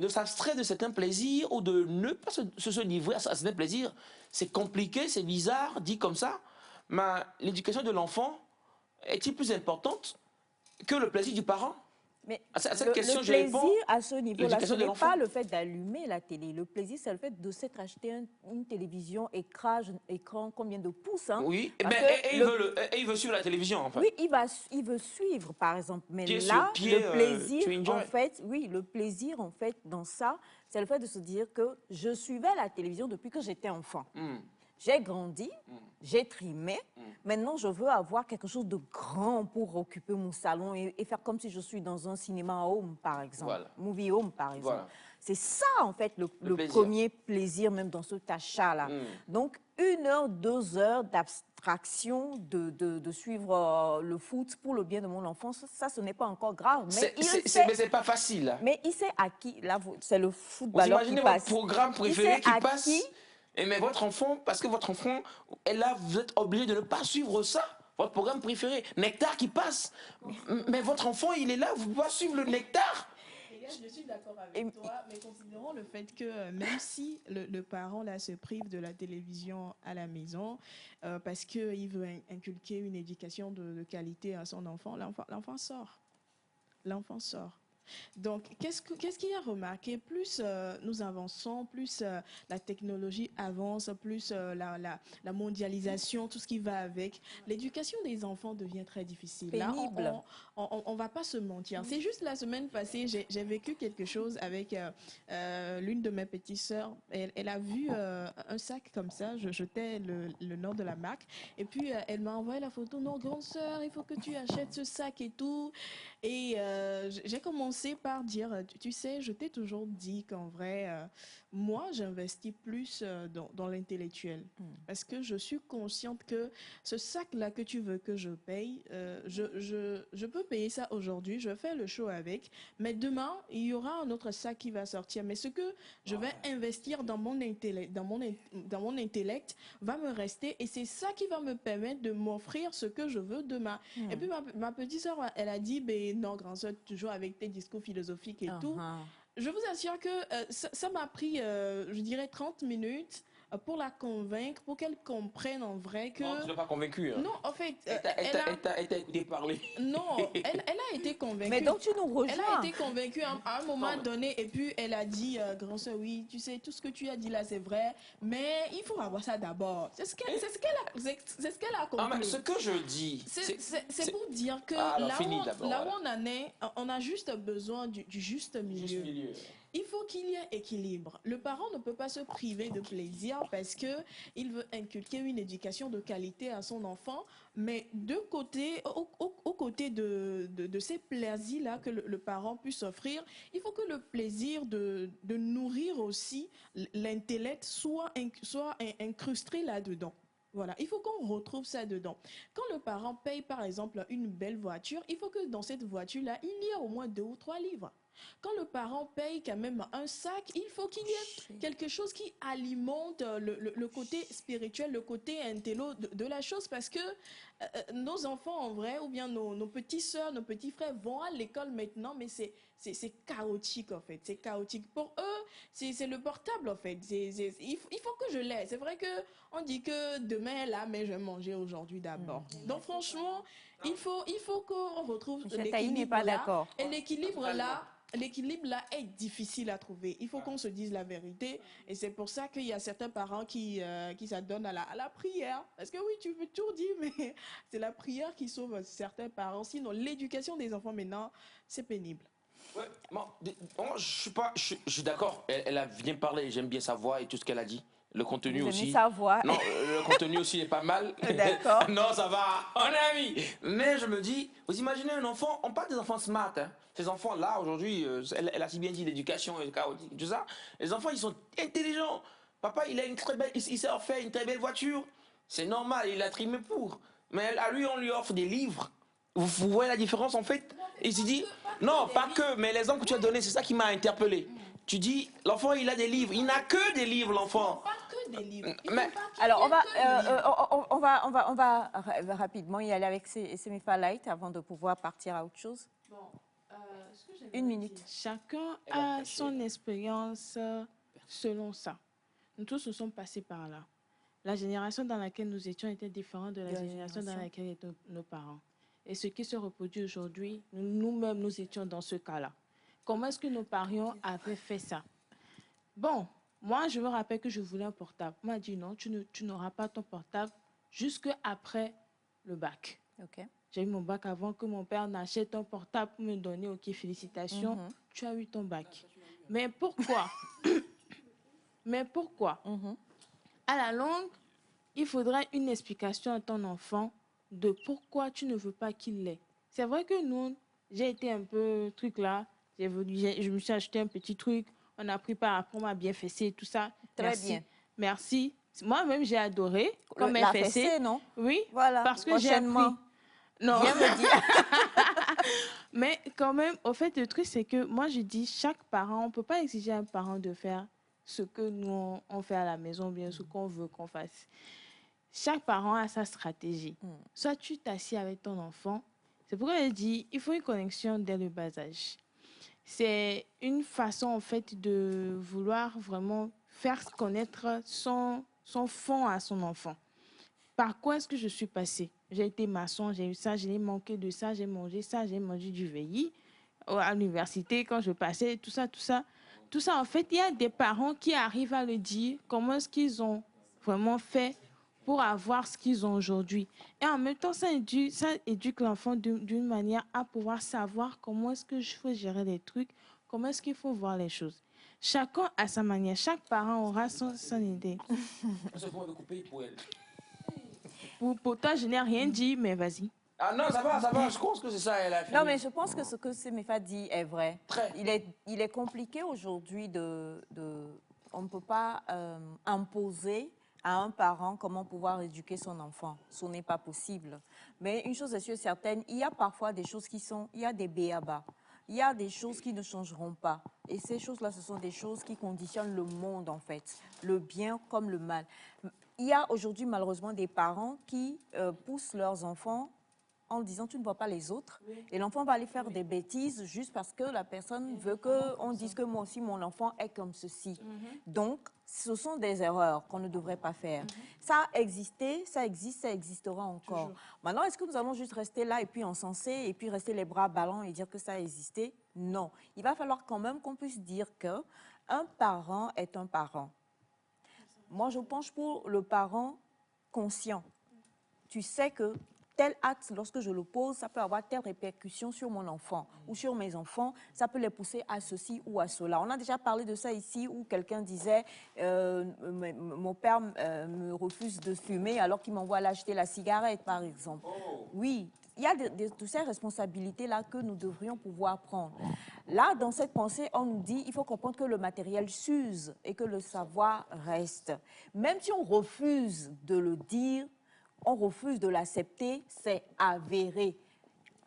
s'abstraire de certains plaisirs ou de ne pas se livrer à certains plaisirs. C'est compliqué, c'est bizarre, dit comme ça, mais l'éducation de l'enfant est-il plus importante que le plaisir du parent? Mais cette question, le plaisir à ce niveau-là, ce n'est pas le fait d'allumer la télé. Le plaisir, c'est le fait de s'être acheté une télévision écran combien de pouces, hein? Oui, il veut suivre la télévision, en fait. Oui, il veut suivre, par exemple. Mais là, le plaisir, en fait, oui, le plaisir, en fait, dans ça, c'est le fait de se dire que je suivais la télévision depuis que j'étais enfant. J'ai grandi, j'ai trimé. Maintenant, je veux avoir quelque chose de grand pour occuper mon salon et faire comme si je suis dans un cinéma home, par exemple. Voilà. Movie home, par exemple. Voilà. C'est ça, en fait, le premier plaisir, même dans cet achat-là. Donc, 1 heure, 2 heures d'abstraction, de suivre le foot pour le bien de mon enfant, ça, ce n'est pas encore grave. Mais c'est pas facile. Mais il sait à qui, là, c'est le footballeur qui passe. Vous imaginez votre programme préféré qui passe mais votre enfant, parce que votre enfant est là, vous êtes obligé de ne pas suivre ça, votre programme préféré, Nectar qui passe. Mais votre enfant, il est là, vous ne pouvez pas suivre le Nectar. Je suis d'accord avec toi, mais considérons le fait que même si le parent là, se prive de la télévision à la maison parce qu'il veut inculquer une éducation de qualité à son enfant, l'enfant sort. L'enfant sort. Donc, qu'est-ce qu'il y a remarqué? Plus nous avançons, plus la technologie avance, plus la mondialisation, tout ce qui va avec, l'éducation des enfants devient très difficile. Pénible. Là, on va pas se mentir. C'est juste la semaine passée, j'ai vécu quelque chose avec l'une de mes petites sœurs. Elle a vu un sac comme ça, je jetais le nom de la marque, et puis elle m'a envoyé la photo. Non, grande sœur, il faut que tu achètes ce sac et tout. Et j'ai commencé par dire, tu sais, je t'ai toujours dit qu'en vrai, moi, j'investis plus dans l'intellectuel. Parce que je suis consciente que ce sac-là que tu veux que je paye, je peux payer ça aujourd'hui, je fais le show avec, mais demain, il y aura un autre sac qui va sortir. Mais ce que je vais investir dans mon intellect va me rester, et c'est ça qui va me permettre de m'offrir ce que je veux demain. Et puis ma petite sœur, elle a dit, ben non, grand soeur, toujours avec tes discours philosophiques et tout. Je vous assure que ça m'a pris, je dirais, 30 minutes pour la convaincre, pour qu'elle comprenne en vrai que... Non, tu ne l'as pas convaincue. Hein. Non, en fait... Elle t'a écouté parler. Non, elle a été convaincue. Mais donc tu nous rejoins. Elle a été convaincue à un moment donné, et puis elle a dit, grand soeur, oui, tu sais, tout ce que tu as dit là, c'est vrai, mais il faut avoir ça d'abord. C'est ce qu'elle a compris. Ah, mais ce que je dis... C'est pour dire que là où on en est, on a juste besoin du juste milieu. Il faut qu'il y ait équilibre. Le parent ne peut pas se priver de plaisir parce qu'il veut inculquer une éducation de qualité à son enfant, mais au côté de ces plaisirs-là que le parent puisse offrir, il faut que le plaisir de nourrir aussi l'intellect soit incrusté là-dedans. Voilà, il faut qu'on retrouve ça dedans. Quand le parent paye, par exemple, une belle voiture, il faut que dans cette voiture-là, il y ait au moins 2 ou 3 livres. Quand le parent paye quand même un sac, il faut qu'il y ait quelque chose qui alimente le côté spirituel, le côté intello de la chose, parce que nos enfants en vrai, ou bien nos petites sœurs, nos petits frères vont à l'école maintenant, mais c'est chaotique en fait, c'est chaotique. Pour eux, c'est le portable en fait, il faut que je l'aie. C'est vrai qu'on dit que demain là, mais je vais manger aujourd'hui d'abord. Donc franchement, il faut qu'on retrouve l'équilibre là, et l'équilibre là est difficile à trouver. Il faut qu'on se dise la vérité. Et c'est pour ça qu'il y a certains parents qui s'adonnent à la prière. Parce que oui, tu peux toujours dire, mais c'est la prière qui sauve certains parents. Sinon, l'éducation des enfants maintenant, c'est pénible. Ouais, moi, je suis d'accord. Elle vient parler, j'aime bien sa voix et tout ce qu'elle a dit. Le contenu vous aussi. Sa voix. Non, le contenu aussi est pas mal. D'accord. Non, ça va, on est amis. Mais je me dis, vous imaginez un enfant, on parle des enfants smart. Hein. Ces enfants-là, aujourd'hui, elle a si bien dit l'éducation et chaotique, tout ça. Les enfants, ils sont intelligents. Papa, il a une très belle, il sait faire une très belle voiture. C'est normal, il a trimé pour. Mais à lui, on lui offre des livres. Vous voyez la différence en fait? Il se dit, non, pas que, mais l'exemple que tu as donné, c'est ça qui m'a interpellé. Tu dis, l'enfant, il a des livres. Il n'a que des livres, l'enfant. Pas que des livres. Mais, alors, on va rapidement y aller avec Semifa Light avant de pouvoir partir à autre chose. Bon, une minute. Chacun a son expérience selon ça. Nous tous nous sommes passés par là. La génération dans laquelle nous étions était différente de la génération dans laquelle étaient nos parents. Et ce qui se reproduit aujourd'hui, nous-mêmes, nous étions dans ce cas-là. Comment est-ce que nos parents avaient fait ça? Bon, moi, je me rappelle que je voulais un portable. On m'a dit non, tu n'auras pas ton portable jusqu'après le bac. Okay. J'ai eu mon bac avant que mon père n'achète un portable pour me donner, ok, félicitations, tu as eu ton bac. Mais pourquoi? Mais pourquoi? À la longue, il faudrait une explication à ton enfant de pourquoi tu ne veux pas qu'il l'ait. C'est vrai que nous, j'ai été un peu truc là, je me suis acheté un petit truc, on a pris par rapport, on m'a bien fessé, tout ça. Très bien. Merci. Moi-même, j'ai adoré quand même fessé. Non? Oui, voilà. Parce que j'ai appris. Non. Viens me dire. Mais quand même, au fait, le truc, c'est que moi, je dis, chaque parent, on ne peut pas exiger à un parent de faire ce que nous, on fait à la maison, bien ce qu'on veut qu'on fasse. Chaque parent a sa stratégie. Soit tu t'assieds avec ton enfant. C'est pourquoi je dis, il faut une connexion dès le bas âge. C'est une façon, en fait, de vouloir vraiment faire connaître son fond à son enfant. Par quoi est-ce que je suis passée? J'ai été maçon, j'ai eu ça, j'ai manqué de ça, j'ai mangé ça, j'ai mangé du VI à l'université quand je passais, tout ça. Tout ça, en fait, il y a des parents qui arrivent à le dire, comment est-ce qu'ils ont vraiment fait pour avoir ce qu'ils ont aujourd'hui. Et en même temps, ça éduque l'enfant d'une manière à pouvoir savoir comment est-ce que je faut gérer les trucs, comment est-ce qu'il faut voir les choses. Chacun a sa manière, chaque parent aura son idée. Pour toi, je n'ai rien dit, mais vas-y. Ah non, ça va, je pense que c'est ça, elle a fini. Non, mais je pense que ce que Semefa dit est vrai. Très. Il est compliqué aujourd'hui on ne peut pas imposer à un parent comment pouvoir éduquer son enfant. Ce n'est pas possible. Mais une chose est sûre, certaine, il y a parfois des choses il y a des béabas. Il y a des choses qui ne changeront pas. Et ces choses-là, ce sont des choses qui conditionnent le monde, en fait. Le bien comme le mal. Il y a aujourd'hui, malheureusement, des parents qui poussent leurs enfants en disant tu ne vois pas les autres, et l'enfant va aller faire des bêtises juste parce que la personne veut qu'on dise que moi aussi mon enfant est comme ceci. Donc, ce sont des erreurs qu'on ne devrait pas faire. Ça a existé, ça existe, ça existera encore. Maintenant, est-ce que nous allons juste rester là et puis encenser et puis rester les bras ballants et dire que ça a existé? Non. Il va falloir quand même qu'on puisse dire qu'un parent est un parent. Moi, je penche pour le parent conscient. Tu sais que tel acte, lorsque je le pose, ça peut avoir telle répercussion sur mon enfant ou sur mes enfants, ça peut les pousser à ceci ou à cela. On a déjà parlé de ça ici où quelqu'un disait mon père me refuse de fumer alors qu'il m'envoie l'acheter la cigarette, par exemple. Oui, il y a de ces responsabilités-là que nous devrions pouvoir prendre. Là, dans cette pensée, on nous dit il faut comprendre que le matériel s'use et que le savoir reste. Même si on refuse de le dire, on refuse de l'accepter, c'est avéré.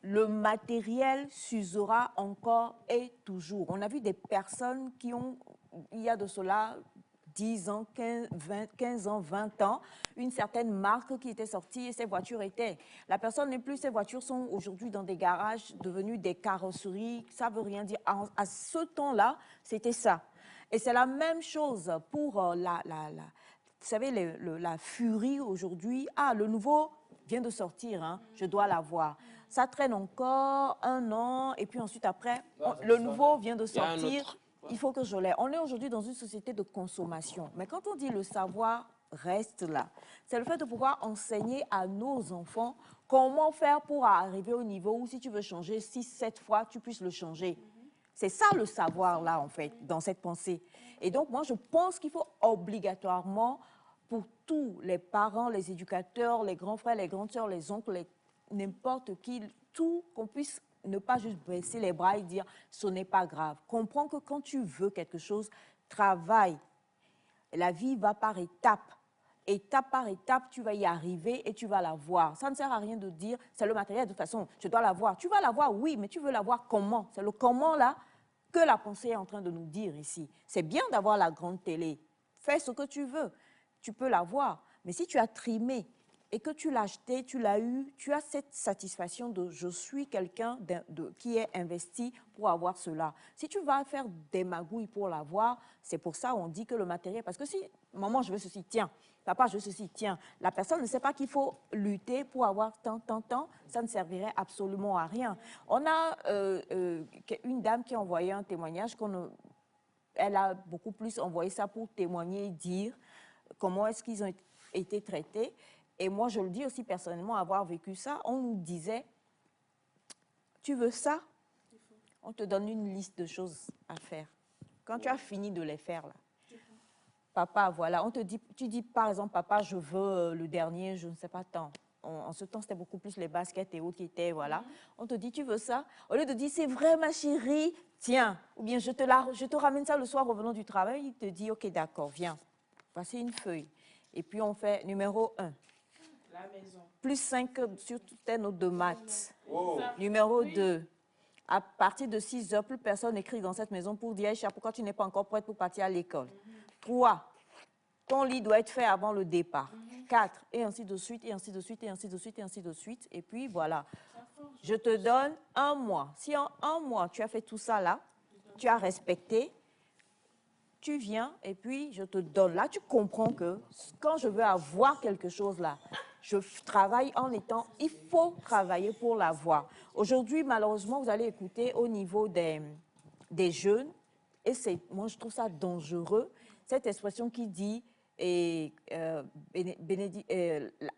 Le matériel s'usera encore et toujours. On a vu des personnes qui ont, il y a de cela 10 ans, 15 ans, 20 ans, une certaine marque qui était sortie et ces voitures étaient. La personne n'est plus, ces voitures sont aujourd'hui dans des garages devenus des carrosseries, ça ne veut rien dire. À ce temps-là, c'était ça. Et c'est la même chose pour vous savez, la furie aujourd'hui, le nouveau vient de sortir, hein, je dois l'avoir. Ça traîne encore 1 an, et puis ensuite après, le nouveau vient de sortir, il faut que je l'aie. On est aujourd'hui dans une société de consommation. Mais quand on dit le savoir reste là, c'est le fait de pouvoir enseigner à nos enfants comment faire pour arriver au niveau où si tu veux changer 6, 7 fois, tu puisses le changer. C'est ça le savoir là, en fait, dans cette pensée. Et donc, moi, je pense qu'il faut obligatoirement, pour tous les parents, les éducateurs, les grands frères, les grandes sœurs, les oncles, n'importe qui, tout, qu'on puisse ne pas juste baisser les bras et dire « ce n'est pas grave ». Comprends que quand tu veux quelque chose, travaille. La vie va par étapes. Étape par étape, tu vas y arriver et tu vas l'avoir. Ça ne sert à rien de dire « c'est le matériel, de toute façon, je dois l'avoir ». Tu vas l'avoir, oui, mais tu veux l'avoir comment? C'est le comment là que la pensée est en train de nous dire ici. C'est bien d'avoir la grande télé. Fais ce que tu veux. Tu peux l'avoir. Mais si tu as trimé et que tu l'as acheté, tu l'as eu, tu as cette satisfaction de « je suis quelqu'un qui est investi pour avoir cela ». Si tu vas faire des magouilles pour l'avoir, c'est pour ça qu'on dit que le matériel… Parce que si « maman, je veux ceci, tiens ». Papa, je veux ceci, tiens. La personne ne sait pas qu'il faut lutter pour avoir tant, ça ne servirait absolument à rien. On a une dame qui a envoyé un témoignage, elle a beaucoup plus envoyé ça pour témoigner et dire comment est-ce qu'ils ont été traités. Et moi, je le dis aussi personnellement, avoir vécu ça, on nous disait, tu veux ça? On te donne une liste de choses à faire. Quand tu as fini de les faire, là, papa, voilà, on te dit, tu dis par exemple, papa, je veux le dernier, je ne sais pas tant. En ce temps, c'était beaucoup plus les baskets et autres qui étaient, voilà. On te dit, tu veux ça? Au lieu de dire, c'est vrai, ma chérie, tiens. Ou bien, je te ramène ça le soir revenant du travail. Il te dit, ok, d'accord, viens. Voici une feuille. Et puis, on fait numéro 1. La maison. Plus 5 sur toutes tes notes de maths. Wow. Numéro 2. À partir de 6 heures, plus personne n'écrit dans cette maison pour dire, Aïcha, pourquoi tu n'es pas encore prête pour partir à l'école? 3. Ton lit doit être fait avant le départ. 4. Et ainsi de suite, et ainsi de suite, et ainsi de suite, et ainsi de suite. Et puis, voilà. Je te donne 1 mois. Si en 1 mois, tu as fait tout ça là, tu as respecté, tu viens et puis je te donne. Là, tu comprends que quand je veux avoir quelque chose là, je travaille en étant, il faut travailler pour l'avoir. Aujourd'hui, malheureusement, vous allez écouter au niveau des jeunes, et moi, je trouve ça dangereux, cette expression qui dit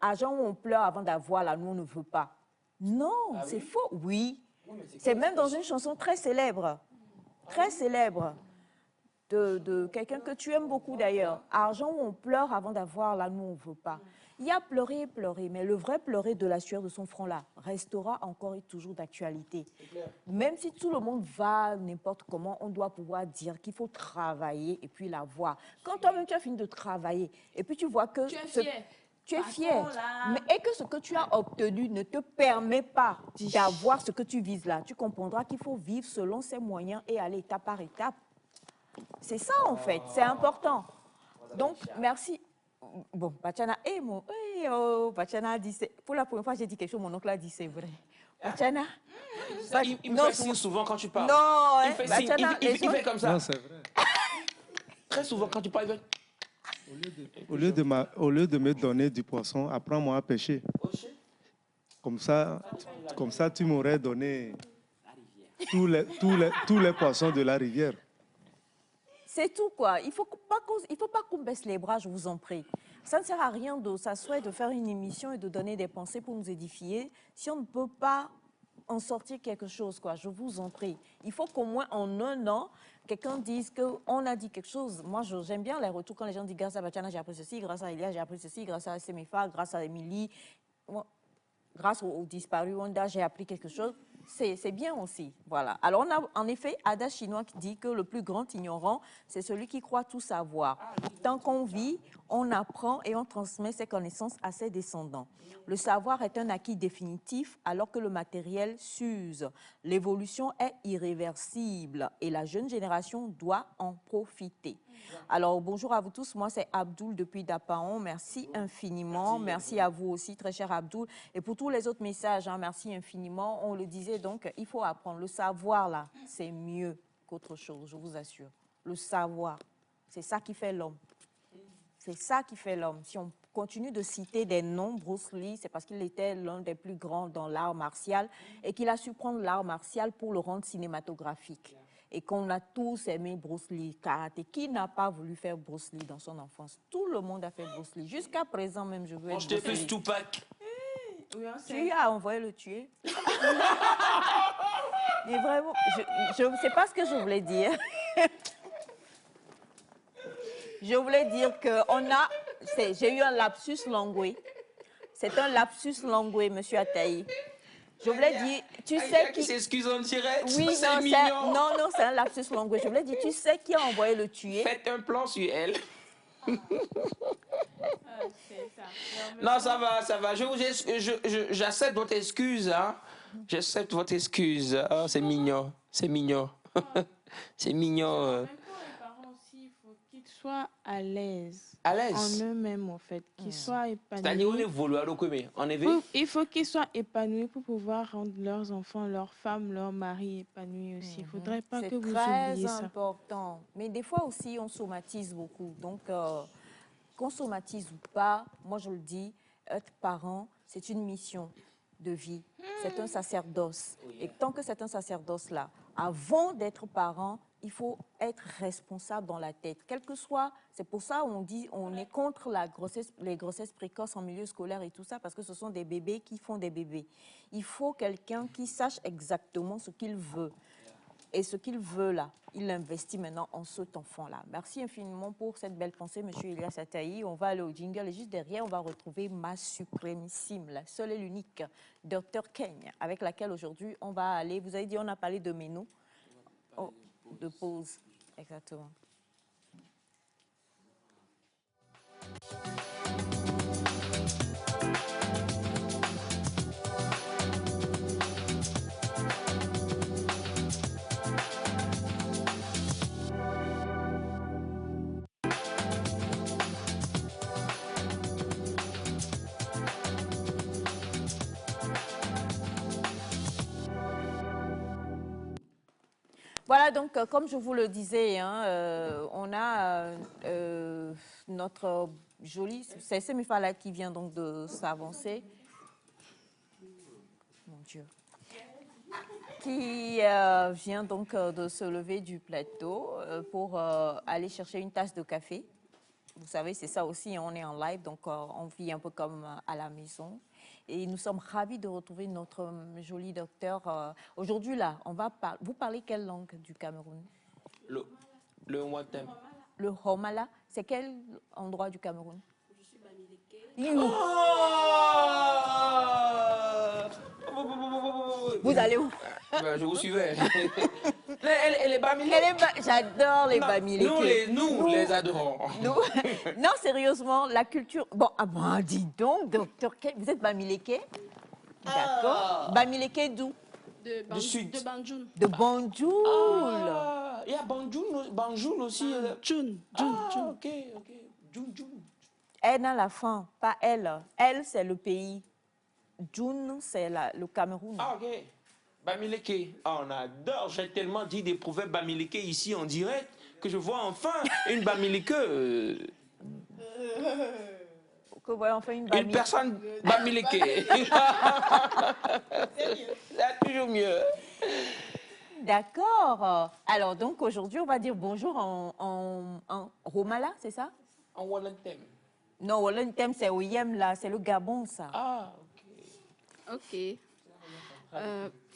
argent où on pleure avant d'avoir, là, nous, on ne veut pas. Non, c'est faux, oui. C'est même dans une chanson très célèbre, de quelqu'un que tu aimes beaucoup d'ailleurs. Argent où on pleure avant d'avoir, là, nous, on ne veut pas. Il y a pleurer et pleurer, mais le vrai pleurer de la sueur de son front là restera encore et toujours d'actualité. Même si tout le monde va n'importe comment, on doit pouvoir dire qu'il faut travailler et puis la voir. Quand toi-même tu as fini de travailler et puis tu vois que... Tu es fier, et que ce que tu as obtenu ne te permet pas d'avoir ce que tu vises là. Tu comprendras qu'il faut vivre selon ses moyens et aller étape par étape. C'est ça en fait, c'est important. Donc, merci. Bon, Bachana, Bachana a dit, pour la première fois j'ai dit quelque chose, mon oncle a dit c'est vrai. Bachana. Il me fait signe souvent quand tu parles. Non, il fait signe, il fait comme ça. Non, c'est vrai. Très souvent quand tu parles, il fait... Au lieu de me donner du poisson, apprends-moi à pêcher. Comme ça, tu m'aurais donné tous les poissons de la rivière. C'est tout, quoi. Il ne faut pas qu'on baisse les bras, je vous en prie. Ça ne sert à rien de s'asseoir et de faire une émission et de donner des pensées pour nous édifier si on ne peut pas en sortir quelque chose, quoi. Je vous en prie. Il faut qu'au moins en un an, quelqu'un dise qu'on a dit quelque chose. Moi, j'aime bien les retours quand les gens disent grâce à Bachana, j'ai appris ceci, grâce à Elia, j'ai appris ceci, grâce à Semefa, grâce à Émilie, grâce au disparu Wanda, j'ai appris quelque chose. C'est bien aussi. Voilà. Alors, on a en effet Ada Chinois qui dit que le plus grand ignorant, c'est celui qui croit tout savoir. Tant qu'on vit, on apprend et on transmet ses connaissances à ses descendants. Le savoir est un acquis définitif alors que le matériel s'use. L'évolution est irréversible et la jeune génération doit en profiter. Alors, bonjour à vous tous. Moi, c'est Abdoul depuis Dapaon. Merci infiniment. Merci à vous aussi, très cher Abdoul. Et pour tous les autres messages, hein, merci infiniment. On le disait donc, il faut apprendre. Le savoir, là, c'est mieux qu'autre chose, je vous assure. Le savoir, c'est ça qui fait l'homme. C'est ça qui fait l'homme. Si on continue de citer des noms, Bruce Lee, c'est parce qu'il était l'un des plus grands dans l'art martial et qu'il a su prendre l'art martial pour le rendre cinématographique. Et qu'on a tous aimé Bruce Lee, karaté. Qui n'a pas voulu faire Bruce Lee dans son enfance? Tout le monde a fait Bruce Lee. Jusqu'à présent même, je veux être je t'ai fait Tupac. Tu as envoyé le tuer. Mais vraiment, je ne sais pas ce que je voulais dire. Je voulais dire qu'on a... J'ai eu un lapsus langué. C'est un lapsus langué, monsieur Ataï. Je voulais dire, tu sais qui s'excuse en direct. Oui, c'est mignon. Non, c'est un lapsus langué. Je voulais dire, tu sais qui a envoyé le tuer? Faites un plan sur elle. Non, ça va. J'accepte votre excuse. Hein. J'accepte votre excuse. Oh, c'est mignon. C'est mignon. C'est mignon. Soient à l'aise. À l'aise. En eux-mêmes, en fait. Qu'ils soient épanouis. C'est-à-dire, on est vouloir en effet. Il faut qu'ils soient épanouis pour pouvoir rendre leurs enfants, leurs femmes, leurs maris épanouis aussi. Il ne faudrait pas que vous oubliez ça. C'est très important. Mais des fois aussi, on somatise beaucoup. Donc, qu'on somatise ou pas, moi je le dis, être parent, c'est une mission de vie. C'est un sacerdoce. Et tant que c'est un sacerdoce-là, avant d'être parent, il faut être responsable dans la tête. Quel que soit, c'est pour ça qu'on dit on est contre les grossesses précoces en milieu scolaire et tout ça, parce que ce sont des bébés qui font des bébés. Il faut quelqu'un qui sache exactement ce qu'il veut. Et ce qu'il veut là, il investit maintenant en cet enfant-là. Merci infiniment pour cette belle pensée, monsieur Elias Ataï. On va aller au jingle et juste derrière, on va retrouver ma suprêmissime, la seule et l'unique, Dr Kenya, avec laquelle aujourd'hui on va aller. Vous avez dit, on a parlé de menus. Oh, de pause, exactement. Voilà, donc, comme je vous le disais, hein, on a notre jolie... C'est Semifala qui vient donc de s'avancer. Mon Dieu. Qui vient donc de se lever du plateau pour aller chercher une tasse de café. Vous savez, c'est ça aussi, on est en live, donc on vit un peu comme à la maison. Et nous sommes ravis de retrouver notre joli docteur. Aujourd'hui, là, on va vous parlez quelle langue du Cameroun? Le Watem. Le Homala, c'est quel endroit du Cameroun? Je suis Bamileke. Vous allez où? Je vous suivais. Elle est bamileke. J'adore les bamileke. Nous les adorons. Non, sérieusement, la culture... Bon, dis donc, docteur, vous êtes bamileke? D'accord. Bamileke d'où? Du sud. De Banjul. De Banjul. Il y a Banjul aussi. June. Ok. June. N à la fin, pas elle. Elle, c'est le pays. June, c'est le Cameroun. Ah, ok. Bamileke. Ah, on adore. J'ai tellement dit d'éprouver Bamileke ici en direct que je vois enfin une Bamileke. Que voyons enfin une Bamileke. Une personne Bamileke. C'est toujours mieux. D'accord. Alors, donc, aujourd'hui, on va dire bonjour en Romala, c'est ça? En Wallentém. Non, Wallentém, c'est Oyem, là. C'est le Gabon, ça. Ah, Ok.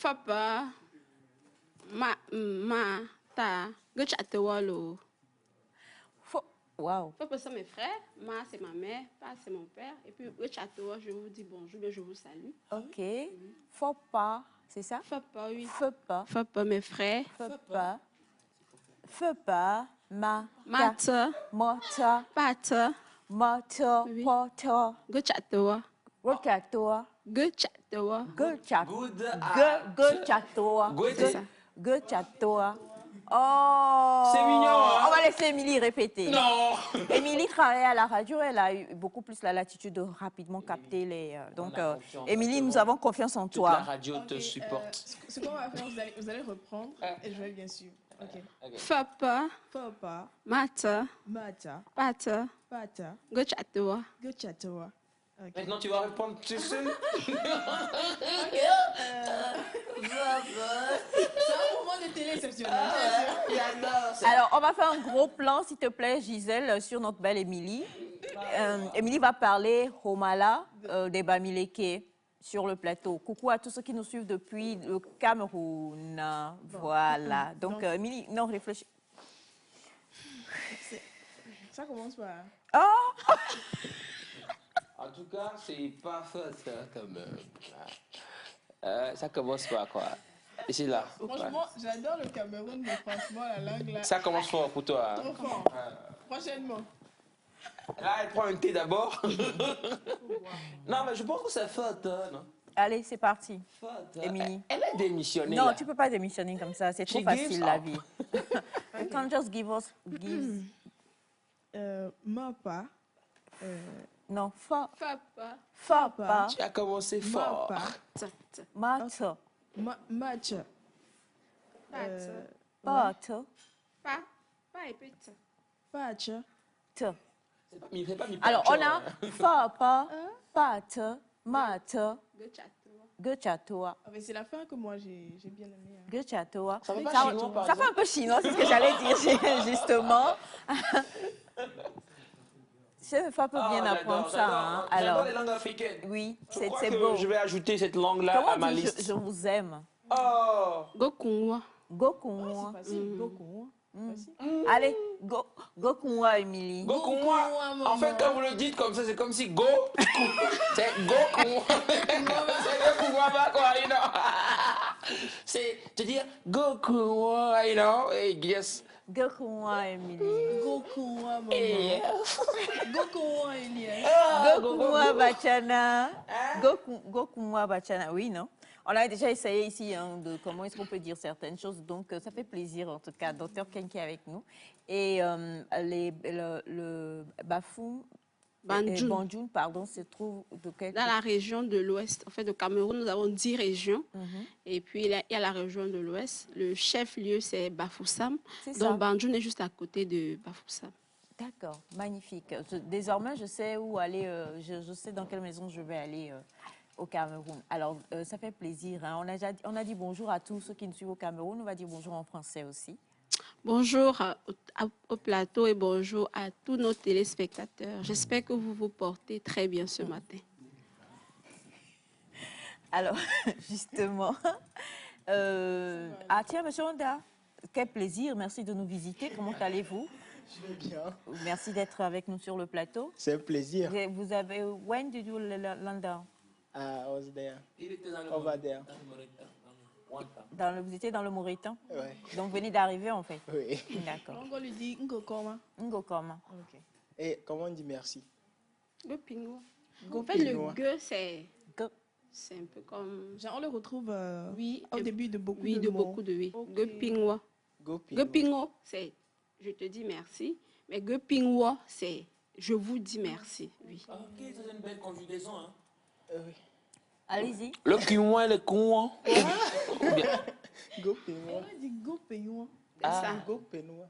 Papa, ta, Gochatewalo. Wow. Papa, c'est mes frères. Ma, c'est ma mère. Pa, c'est mon père. Et puis, Gochatewa, je vous dis bonjour, je vous salue. Ok. Faut pas, c'est ça? Papa, oui. Papa. Papa, mes frères. Papa. Papa. Mata. Mata. Pata. Mata. Oui. Pata. Gochatewa. Gochatewa. Gochatewa. Gochatewa. Gochatewa. Oh! C'est mignon, hein? On va laisser Émilie répéter. Non! Émilie travaille à la radio, elle a eu beaucoup plus la latitude de rapidement capter les... donc, Émilie, nous avons confiance en toi. La radio te supporte. Ce qu'on va faire, vous allez reprendre et je vais bien suivre. Ok. Papa. Papa. Mata. Mata. Pata. Pata. Gochatewa. Gochatewa. Okay. Maintenant, tu vas répondre tout seul. C'est un moment de télé exceptionnel. Alors, on va faire un gros plan, s'il te plaît, Gisèle, sur notre belle Émilie. Émilie va parler Romala des Bamileke sur le plateau. Coucou à tous ceux qui nous suivent depuis le Cameroun. Voilà. Donc, Émilie, non, réfléchis. Ça commence par... Oh! En tout cas, c'est pas ça quand même. Ça commence par quoi? Ici, là. Franchement, j'adore le Cameroun, mais franchement, la langue là... Ça commence fort pour toi. Trop fort. Prochainement. Là, elle prend un thé d'abord. Non, mais je pense que c'est faute, non? Allez, c'est parti. Faute. Émilie. Elle a démissionné. Non, là. tu peux pas démissionner comme ça. C'est trop facile, la vie. You can't just give us... Mapa. Non, fa. Papa. Papa. Tu as commencé fort. Mata. Match. Pata. Pa. Pa et petit. Patch. Ta. C'est pas mi Alors, on a papa, pata, mata, Gochatewa. gochatoa. Ah, mais c'est la fin que moi j'ai bien aimé. Hein. Gochatoa. Ça fait pas Ça, chinois, par ça fait un peu chinois, c'est ce que j'allais dire justement. Je ne pas bien apprendre ça. Hein. Alors, les langues africaines. Oui, c'est beau. Je vais ajouter cette langue-là à ma liste. Je vous aime. Oh. Gokunwa. Gokunwa. C'est facile, Gokunwa. Allez, Gokunwa, Émilie. Gokunwa. En fait, quand vous le dites comme ça, c'est comme si Go. C'est Gokunwa. C'est Gokunwa, quoi, you know. C'est de dire Gokunwa, you know. Yes. Gokunwa, Émilie. Gokunwa, maman. Gokunwa, Elias. Gokunwa, Bachana. Gokunwa, Bachana. Oui, non? On a déjà essayé ici hein, de comment est-ce qu'on peut dire certaines choses. Donc, ça fait plaisir, en tout cas, Dr Kenki avec nous. Et le Bafou, Banjul, pardon, se trouve de quel... Dans la région de l'Ouest. En fait, au Cameroun, nous avons 10 régions. Et puis, il y a la région de l'Ouest. Le chef-lieu, c'est Bafoussam. Donc, Banjul est juste à côté de Bafoussam. D'accord, magnifique. Désormais, je sais où aller, je sais dans quelle maison je vais aller au Cameroun. Alors, ça fait plaisir. Hein. On a dit bonjour à tous ceux qui nous suivent au Cameroun. On va dire bonjour en français aussi. Bonjour au plateau et bonjour à tous nos téléspectateurs. J'espère que vous vous portez très bien ce matin. Alors, justement, ah tiens, monsieur Honda, quel plaisir, merci de nous visiter. Comment allez-vous? Je vais bien. Merci d'être avec nous sur le plateau. C'est un plaisir. Vous avez... When did you land down? I was there. Il était dans le Over there. Vous étiez dans le Mauritan? Oui. Donc, vous venez d'arriver, en fait? Oui. D'accord. On lui dit Ngokoma. Ngokoma. Ok. Et comment on dit merci? Go Pingwa. Go En fait, le Pingwa.gue, c'est Go. un peu comme... Genre, on le retrouve Oui, au début de beaucoup oui, de de mots. beaucoup de oui. Ok. Go Pingwa. Go Go Pingwa. Pingwa, c'est je te dis merci. Mais Go Pingwa, c'est je vous dis merci. Oui. Ok, c'est une belle conjugaison. Hein? Oui. Allez-y. Le quinoa et le couin. Go Pingwa. On dit Go Pingwa. C'est ça. Go Pingwa.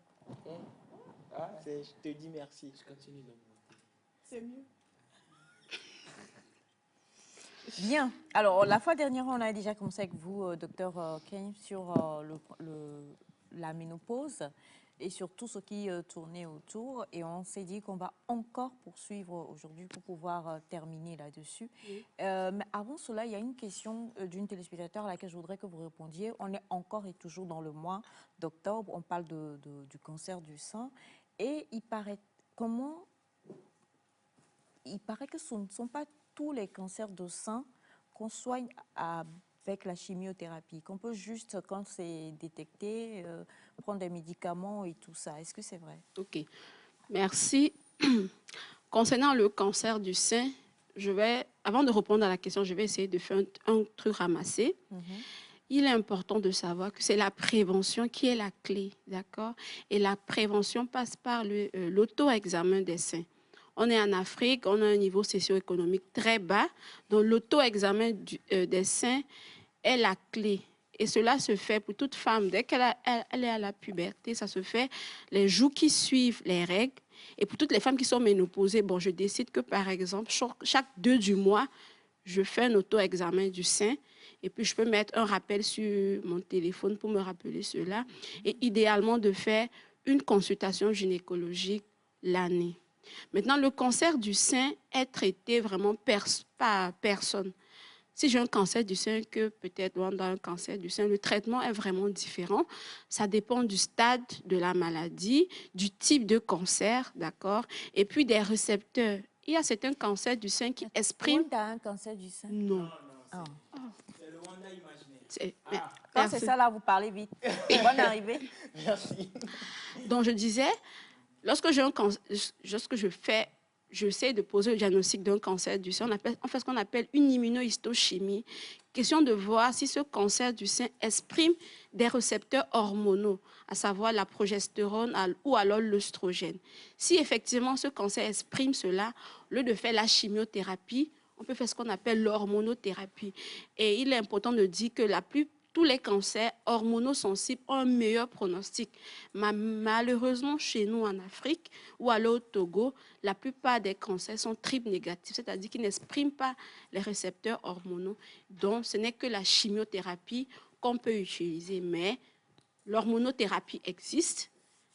C'est je te dis merci. C'est mieux. Bien. Alors, la fois dernière, on a déjà commencé avec vous, docteur Kane, sur la ménopause et sur tout ce qui tournait autour. Et on s'est dit qu'on va encore poursuivre aujourd'hui pour pouvoir terminer là-dessus. Oui. Mais avant cela, il y a une question d'une téléspectateur à laquelle je voudrais que vous répondiez. On est encore et toujours dans le mois d'octobre. On parle du cancer du sein. Et il paraît que ce ne sont pas tous les cancers de sein qu'on soigne avec la chimiothérapie, qu'on peut juste, quand c'est détecté, prendre des médicaments et tout ça. Est-ce que c'est vrai? Ok. Merci. Concernant le cancer du sein, avant de répondre à la question, je vais essayer de faire un truc ramassé. Il est important de savoir que c'est la prévention qui est la clé, d'accord? Et la prévention passe par l'auto-examen des seins. On est en Afrique, on a un niveau socio-économique très bas, donc l'auto-examen des seins est la clé. Et cela se fait pour toute femme. Dès qu'elle est à la puberté, ça se fait les jours qui suivent les règles. Et pour toutes les femmes qui sont ménopausées, bon, je décide que, par exemple, chaque 2 du mois, je fais un auto-examen du sein. Et puis, je peux mettre un rappel sur mon téléphone pour me rappeler cela. Et idéalement, de faire une consultation gynécologique l'année. Maintenant, le cancer du sein est traité vraiment par personne. Si j'ai un cancer du sein, que peut-être dans un cancer du sein, le traitement est vraiment différent. Ça dépend du stade de la maladie, du type de cancer, d'accord? Et puis des récepteurs. Il y a certains cancers du sein qui expriment... Tu as un cancer du sein? Non. Ah. C'est le Wanda imaginé. Quand c'est ça, là, vous parlez vite. Bonne arrivée. Merci. Donc, je disais, lorsque j'essaie de poser le diagnostic d'un cancer du sein, on fait ce qu'on appelle une immunohistochimie. Question de voir si ce cancer du sein exprime des récepteurs hormonaux, à savoir la progestérone ou alors l'œstrogène. Si effectivement ce cancer exprime cela, au lieu de faire la chimiothérapie, on peut faire ce qu'on appelle l'hormonothérapie. Et il est important de dire que tous les cancers hormonosensibles ont un meilleur pronostic. Malheureusement, chez nous en Afrique ou alors au Togo, la plupart des cancers sont triple négatifs, c'est-à-dire qu'ils n'expriment pas les récepteurs hormonaux. Donc, ce n'est que la chimiothérapie qu'on peut utiliser. Mais l'hormonothérapie existe,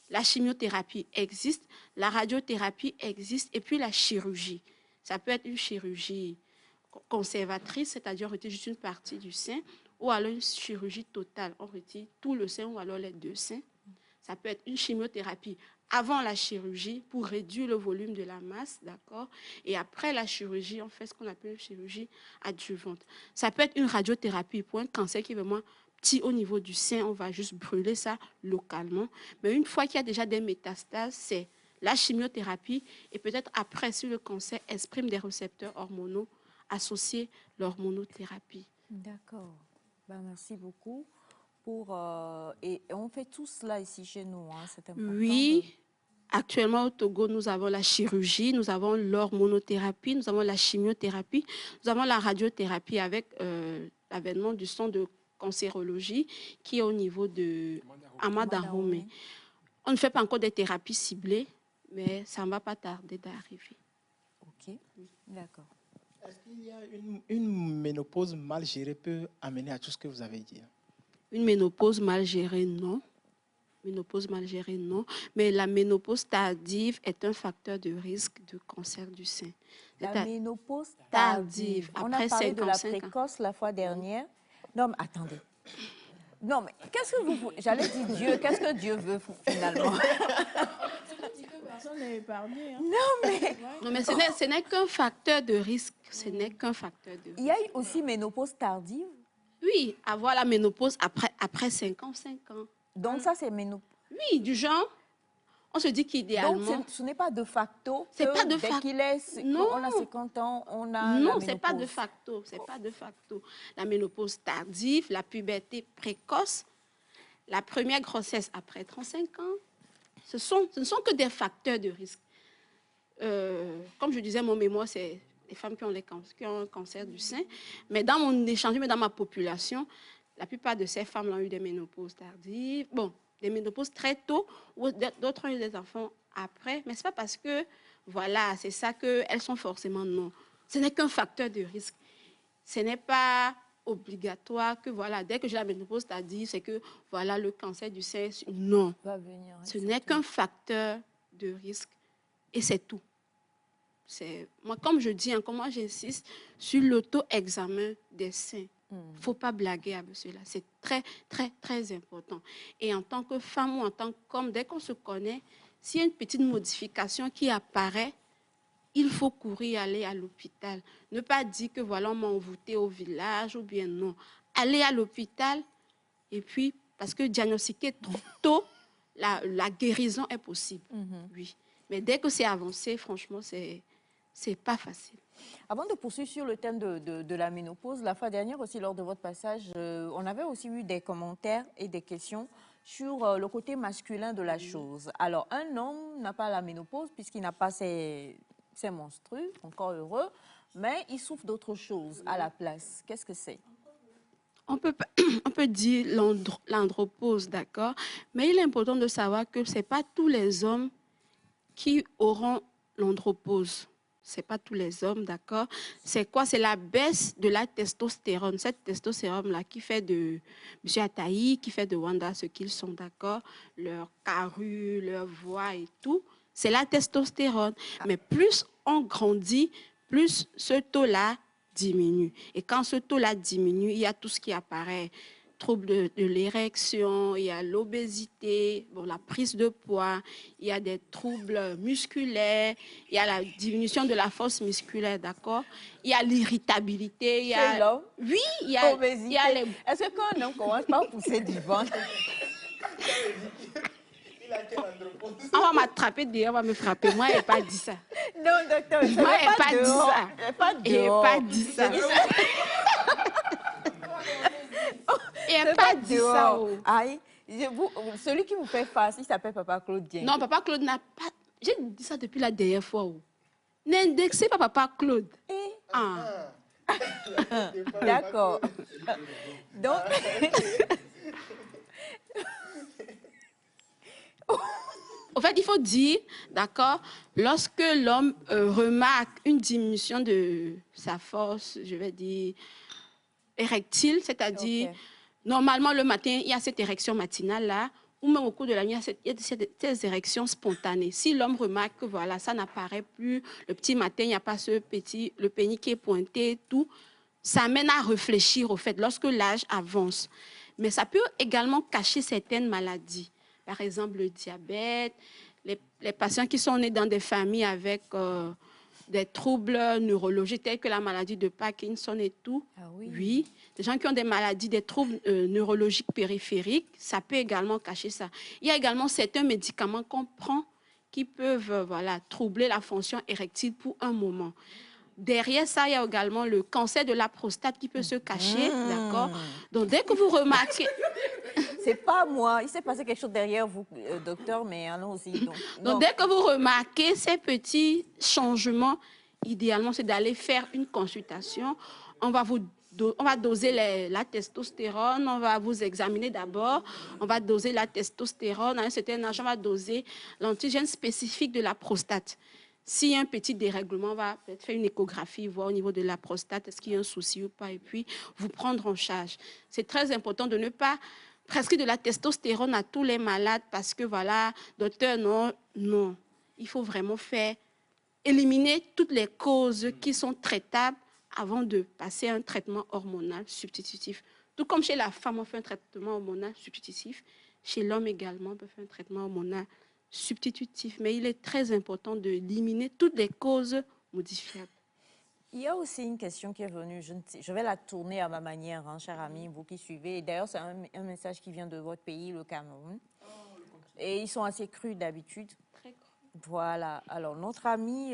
la chimiothérapie existe, la radiothérapie existe et puis la chirurgie. Ça peut être une chirurgie conservatrice, c'est-à-dire retirer juste une partie du sein, ou alors une chirurgie totale, on retire tout le sein ou alors les 2 seins. Ça peut être une chimiothérapie avant la chirurgie pour réduire le volume de la masse, d'accord? Et après la chirurgie, on fait ce qu'on appelle une chirurgie adjuvante. Ça peut être une radiothérapie pour un cancer qui est vraiment petit au niveau du sein, on va juste brûler ça localement. Mais une fois qu'il y a déjà des métastases, c'est la chimiothérapie et peut-être après, si le cancer exprime des récepteurs hormonaux, associer l'hormonothérapie. D'accord. Ben, merci beaucoup. Et on fait tout cela ici chez nous, hein, c'est important. Oui, actuellement au Togo, nous avons la chirurgie, nous avons l'hormonothérapie, nous avons la chimiothérapie, nous avons la radiothérapie avec l'avènement du centre de cancérologie qui est au niveau de Amadarome. On ne fait pas encore des thérapies ciblées, mais ça ne va pas tarder d'arriver. Ok, d'accord. Est-ce qu'il y a une ménopause mal gérée peut amener à tout ce que vous avez dit? Une ménopause mal gérée, non. Ménopause mal gérée, non. Mais la ménopause tardive est un facteur de risque de cancer du sein. La ménopause tardive. On a parlé de la précoce la fois dernière. Non, mais attendez. Non, mais qu'est-ce que vous... J'allais dire Dieu. Qu'est-ce que Dieu veut finalement? Personne n'est épargné. Hein. Non, mais ce n'est qu'un facteur de risque. Ce n'est qu'un facteur de risque. Il y a aussi ménopause tardive? Oui, avoir la ménopause après 5 ans. Donc ça, c'est ménopause? Oui, du genre, on se dit qu'idéalement... Donc ce n'est pas de facto? C'est pas de facto. facto. On a 50 ans, on a non, c'est pas de facto. C'est pas de facto. La ménopause tardive, la puberté précoce, la première grossesse après 35 ans, ce ne sont que des facteurs de risque. Comme je disais, mon mémoire, c'est les femmes qui ont un cancer du sein. Mais dans mon échange, mais dans ma population, la plupart de ces femmes ont eu des ménopauses tardives. Bon, des ménopauses très tôt, ou d'autres ont eu des enfants après. Mais ce n'est pas parce que, voilà, c'est ça qu'elles sont forcément non. Ce n'est qu'un facteur de risque. Ce n'est pas obligatoire que, voilà, dès que j'ai la ménopause tardive, c'est que, voilà, le cancer du sein, non. Va venir, ce n'est qu'un facteur de risque et c'est tout. Moi, comme je dis, comme moi j'insiste sur l'auto-examen des seins. Il ne faut pas blaguer avec cela. C'est très, très, très important. Et en tant que femme ou en tant qu'homme, dès qu'on se connaît, s'il y a une petite modification qui apparaît, il faut courir, aller à l'hôpital. Ne pas dire que voilà, on m'a envoûté au village ou bien non. Aller à l'hôpital et puis, parce que diagnostiquer trop tôt, la guérison est possible. Oui. Mais dès que c'est avancé, franchement, c'est pas facile. Avant de poursuivre sur le thème de la ménopause, la fois dernière aussi, lors de votre passage, on avait aussi eu des commentaires et des questions sur le côté masculin de la chose. Alors, un homme n'a pas la ménopause puisqu'il n'a pas ses menstrues, encore heureux, mais il souffre d'autre chose à la place. Qu'est-ce que c'est? On peut dire l'andropause, d'accord? Mais il est important de savoir que ce n'est pas tous les hommes qui auront l'andropause. Ce n'est pas tous les hommes, d'accord? C'est quoi? C'est la baisse de la testostérone. Cette testostérone-là qui fait de M. Ataï, qui fait de Wanda ce qu'ils sont, d'accord? Leur carrure, leur voix et tout, c'est la testostérone. Mais plus on grandit, plus ce taux-là diminue. Et quand ce taux-là diminue, il y a tout ce qui apparaît. Troubles de l'érection, il y a l'obésité, bon, la prise de poids, il y a des troubles musculaires, il y a la diminution de la force musculaire, d'accord? Il y a l'irritabilité, il y a... Chez l'homme? Oui, il y a les... Est-ce que quand un homme commence par pousser du ventre? On va m'attraper dehors, on va me frapper. Moi, elle n'a pas dit ça. Non, docteur, moi, elle n'a pas dit ça. Elle n'a pas dit ça. Il n'a pas dit ça. Aïe, celui qui vous fait face, il s'appelle Papa Claude Dieng. Non, Papa Claude n'a pas... J'ai dit ça depuis la dernière fois. N'indexez pas Papa Claude. D'accord. Donc... En fait, il faut dire, d'accord, lorsque l'homme remarque une diminution de sa force, je vais dire, érectile, c'est-à-dire, normalement, le matin, il y a cette érection matinale-là, ou même au cours de la nuit, il y a ces érections spontanées. Si l'homme remarque que voilà, ça n'apparaît plus, le petit matin, il n'y a pas le pénis qui est pointé, tout, ça amène à réfléchir, au fait, lorsque l'âge avance. Mais ça peut également cacher certaines maladies. Par exemple, le diabète, les patients qui sont nés dans des familles avec des troubles neurologiques tels que la maladie de Parkinson et tout. Ah oui. Oui, des gens qui ont des maladies, des troubles neurologiques périphériques, ça peut également cacher ça. Il y a également certains médicaments qu'on prend qui peuvent troubler la fonction érectile pour un moment. Derrière ça, il y a également le cancer de la prostate qui peut se cacher, d'accord? Donc, dès que vous remarquez... C'est pas moi. Il s'est passé quelque chose derrière vous, docteur, mais allons-y. Donc, dès que vous remarquez ces petits changements, idéalement, c'est d'aller faire une consultation. On va doser la testostérone, on va vous examiner d'abord, on va doser la testostérone, à un certain âge, on va doser l'antigène spécifique de la prostate. S'il y a un petit dérèglement, on va peut-être faire une échographie, voir au niveau de la prostate, est-ce qu'il y a un souci ou pas, et puis vous prendre en charge. C'est très important de ne pas prescrire de la testostérone à tous les malades parce que, voilà, docteur, non. Il faut vraiment éliminer toutes les causes qui sont traitables avant de passer à un traitement hormonal substitutif. Tout comme chez la femme, on fait un traitement hormonal substitutif, chez l'homme également, on peut faire un traitement hormonal substitutif, mais il est très important d'éliminer toutes les causes modifiables. Il y a aussi une question qui est venue, je vais la tourner à ma manière, hein, cher ami, vous qui suivez. D'ailleurs, c'est un message qui vient de votre pays, le Cameroun. Et ils sont assez crus d'habitude. Très cru. Voilà. Alors, notre ami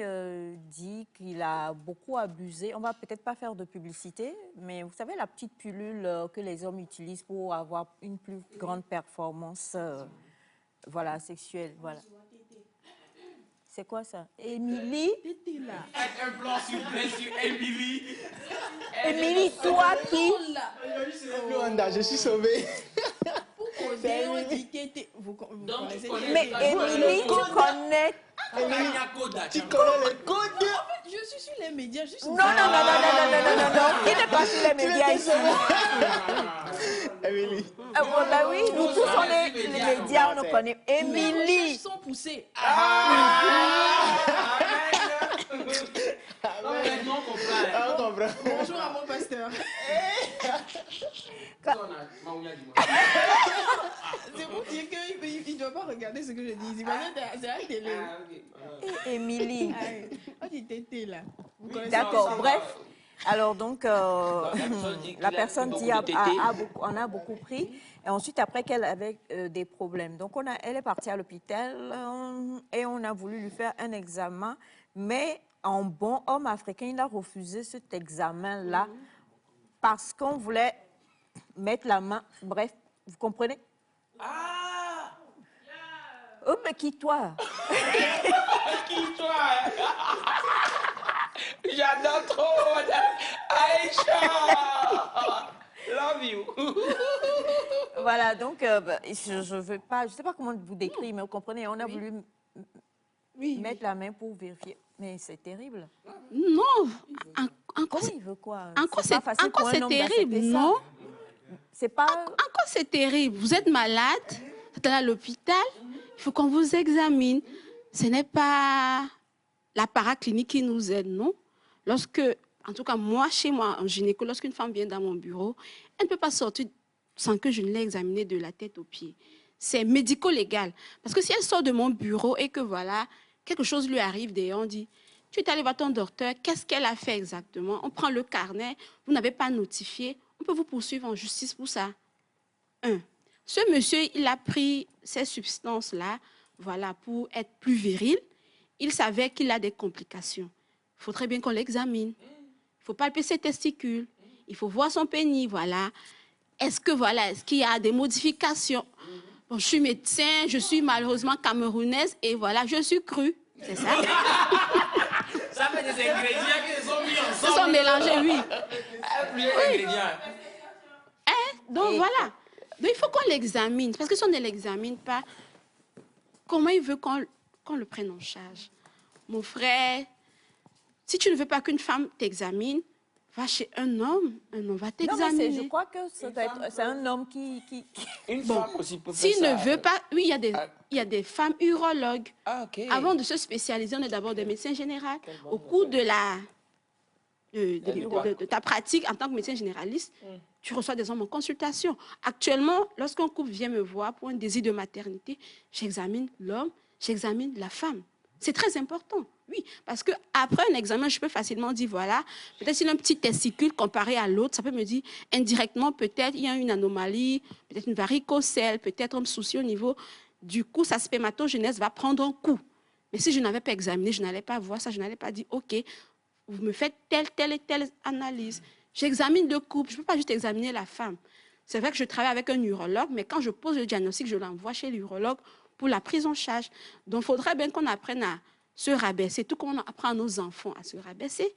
dit qu'il a beaucoup abusé. On va peut-être pas faire de publicité, mais vous savez, la petite pilule que les hommes utilisent pour avoir une plus grande performance voilà, sexuelle. Voilà. C'est quoi ça? Émilie? Un plan sur Émilie. Émilie, toi qui? Je suis sauvé. Vous connaissez Mais Émilie, tu connais? Tu connais les codes? Je suis sur les médias. Non. Qui n'est pas sur les médias ici? Émilie. Bah oui, nous tous on est les médias, on nous connaît. Émilie. Ils sont poussés. Bonjour à mon pasteur. C'est pour dire qu'il ne doit pas regarder ce que je dis. C'est la télé. Émilie. Oh, tu t'étais là. D'accord, bref. Alors donc, la personne dit on a beaucoup pris. Et ensuite, après qu'elle avait des problèmes. Donc, elle est partie à l'hôpital et on a voulu lui faire un examen. Mais en bon homme africain, il a refusé cet examen-là parce qu'on voulait mettre la main. Bref, vous comprenez? Oh, mais qui toi? Qui toi? J'adore trop, Aïcha. Love you. Voilà, donc, je veux pas, je sais pas comment vous décrire, mais vous comprenez, on a voulu mettre la main pour vérifier. Mais c'est terrible. Non. Comment il veut quoi? Encore c'est terrible, non? C'est pas... Encore c'est terrible. Vous êtes malade, vous êtes à l'hôpital, il faut qu'on vous examine. Ce n'est pas la paraclinique qui nous aide, non? Lorsque, en tout cas, moi, chez moi, en gynéco, lorsqu'une femme vient dans mon bureau, elle ne peut pas sortir sans que je ne l'ai examinée de la tête aux pieds. C'est médico-légal. Parce que si elle sort de mon bureau et que voilà, quelque chose lui arrive d'ailleurs, on dit, tu es allé voir ton docteur, qu'est-ce qu'elle a fait exactement? On prend le carnet, vous n'avez pas notifié, on peut vous poursuivre en justice pour ça. Ce monsieur, il a pris ces substances-là, voilà, pour être plus viril. Il savait qu'il a des complications. Il faudrait bien qu'on l'examine. Il faut palper ses testicules. Il faut voir son pénis, voilà. Est-ce qu'il y a des modifications? Bon, je suis médecin, je suis malheureusement camerounaise et voilà, je suis crue. C'est ça? Ça fait des ingrédients qui sont mis ensemble. Ils sont mélangés, oui. Donc voilà. Donc, il faut qu'on l'examine. Parce que si on ne l'examine pas, comment il veut qu'on le prenne en charge? Mon frère, si tu ne veux pas qu'une femme t'examine, va chez un homme va t'examiner. Je crois que c'est un homme qui... Une femme aussi peut faire S'il ça. ne veut pas... Oui, il y a des femmes urologues. Okay. Avant de se spécialiser, on est d'abord des médecins généraux. Au cours de ta pratique en tant que médecin généraliste, tu reçois des hommes en consultation. Actuellement, lorsqu'un couple vient me voir pour un désir de maternité, j'examine l'homme, j'examine la femme. C'est très important, oui, parce qu'après un examen, je peux facilement dire, voilà, peut-être s'il a un petit testicule comparé à l'autre, ça peut me dire indirectement, peut-être il y a une anomalie, peut-être une varicocèle, peut-être un souci au niveau du coup, sa spermatogénèse va prendre un coup. Mais si je n'avais pas examiné, je n'allais pas voir ça, je n'allais pas dire, OK, vous me faites telle et telle analyse. J'examine le couple, je ne peux pas juste examiner la femme. C'est vrai que je travaille avec un urologue, mais quand je pose le diagnostic, je l'envoie chez l'urologue pour la prise en charge. Donc, il faudrait bien qu'on apprenne à se rabaisser, tout comme on apprend à nos enfants à se rabaisser.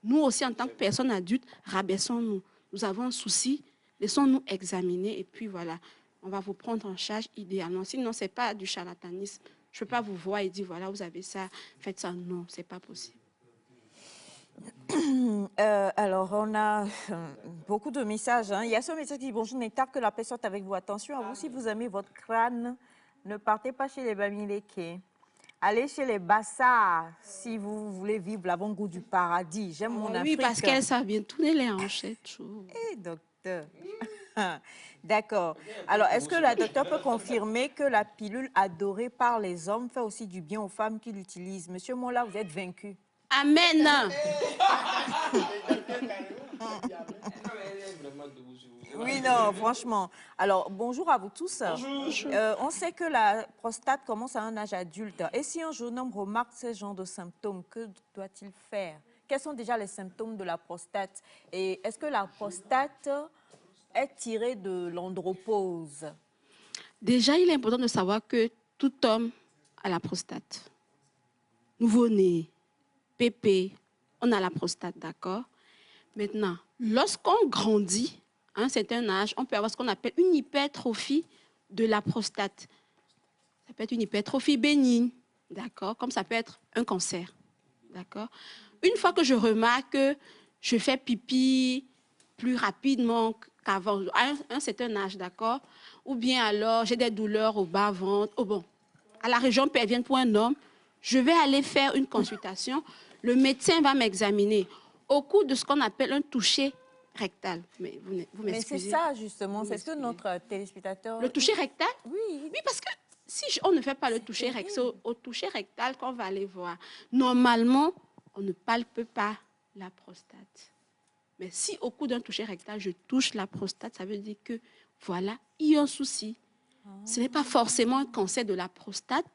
Nous aussi, en tant que personnes adultes, rabaissons-nous. Nous avons un souci, laissons-nous examiner et puis voilà, on va vous prendre en charge idéalement. Sinon, ce n'est pas du charlatanisme. Je ne peux pas vous voir et dire, voilà, vous avez ça, faites ça. Non, ce n'est pas possible. Alors, on a beaucoup de messages. Il y a ce message qui dit, bonjour, Nectar, que la paix soit avec vous. Attention à vous, si vous aimez votre crâne, ne partez pas chez les Bamileke. Allez chez les Bassards si vous voulez vivre l'avant-goût du paradis. J'aime mon Afrique. Oui, parce qu'elles savent bien tourner les hanches et tout. Eh, docteur. D'accord. Alors, est-ce que la docteure peut confirmer que la pilule adorée par les hommes fait aussi du bien aux femmes qui l'utilisent? Monsieur Mola, vous êtes vaincu. Amen. Oui, non, franchement. Alors, bonjour à vous tous. Bonjour. On sait que la prostate commence à un âge adulte. Et si un jeune homme remarque ce genre de symptômes, que doit-il faire? Quels sont déjà les symptômes de la prostate? Et est-ce que la prostate est tirée de l'andropause? Déjà, il est important de savoir que tout homme a la prostate. Nouveau-né, pépé, on a la prostate, d'accord? Maintenant, lorsqu'on grandit, à un certain âge, on peut avoir ce qu'on appelle une hypertrophie de la prostate. Ça peut être une hypertrophie bénigne, d'accord? Comme ça peut être un cancer, d'accord? Une fois que je remarque que je fais pipi plus rapidement qu'avant, à un certain âge, d'accord? Ou bien alors, j'ai des douleurs au bas-ventre, à la région pelvienne pour un homme, je vais aller faire une consultation. Le médecin va m'examiner au cours de ce qu'on appelle un toucher rectal. Mais vous m'excusez. Mais c'est ça, justement. C'est ce que notre téléspectateur... Le toucher rectal? Oui. Oui, parce que si on ne fait pas le toucher rectal, au toucher rectal qu'on va aller voir, normalement, on ne palpe pas la prostate. Mais si au cours d'un toucher rectal, je touche la prostate, ça veut dire que, voilà, il y a un souci. Ce n'est pas forcément un cancer de la prostate,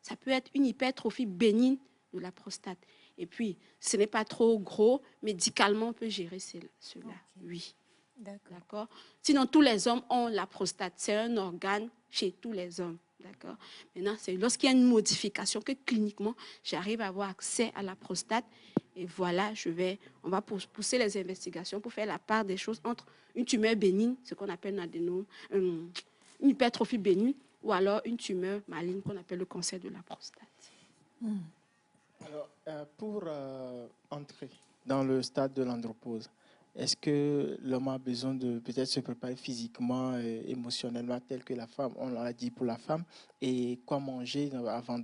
ça peut être une hypertrophie bénigne de la prostate. Et puis, ce n'est pas trop gros, médicalement, on peut gérer cela. Oui. D'accord. Sinon, tous les hommes ont la prostate. C'est un organe chez tous les hommes. D'accord. Maintenant, c'est lorsqu'il y a une modification que cliniquement, j'arrive à avoir accès à la prostate. Et voilà, on va pousser les investigations pour faire la part des choses entre une tumeur bénigne, ce qu'on appelle une hypertrophie bénigne, ou alors une tumeur maligne qu'on appelle le cancer de la prostate. Alors, pour entrer dans le stade de l'andropause, est-ce que l'homme a besoin de peut-être se préparer physiquement, émotionnellement, tel que la femme, on l'a dit pour la femme, et quoi manger avant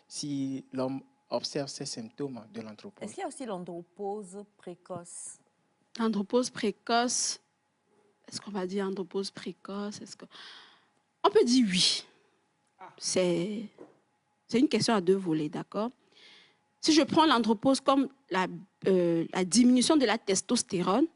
si l'homme observe ces symptômes de l'andropause? Est-ce qu'il y a aussi l'andropause précoce? L'andropause précoce, est-ce qu'on va dire andropause précoce? On peut dire oui. C'est une question à deux volets, d'accord? Si je prends l'andropause comme la diminution de la testostérone,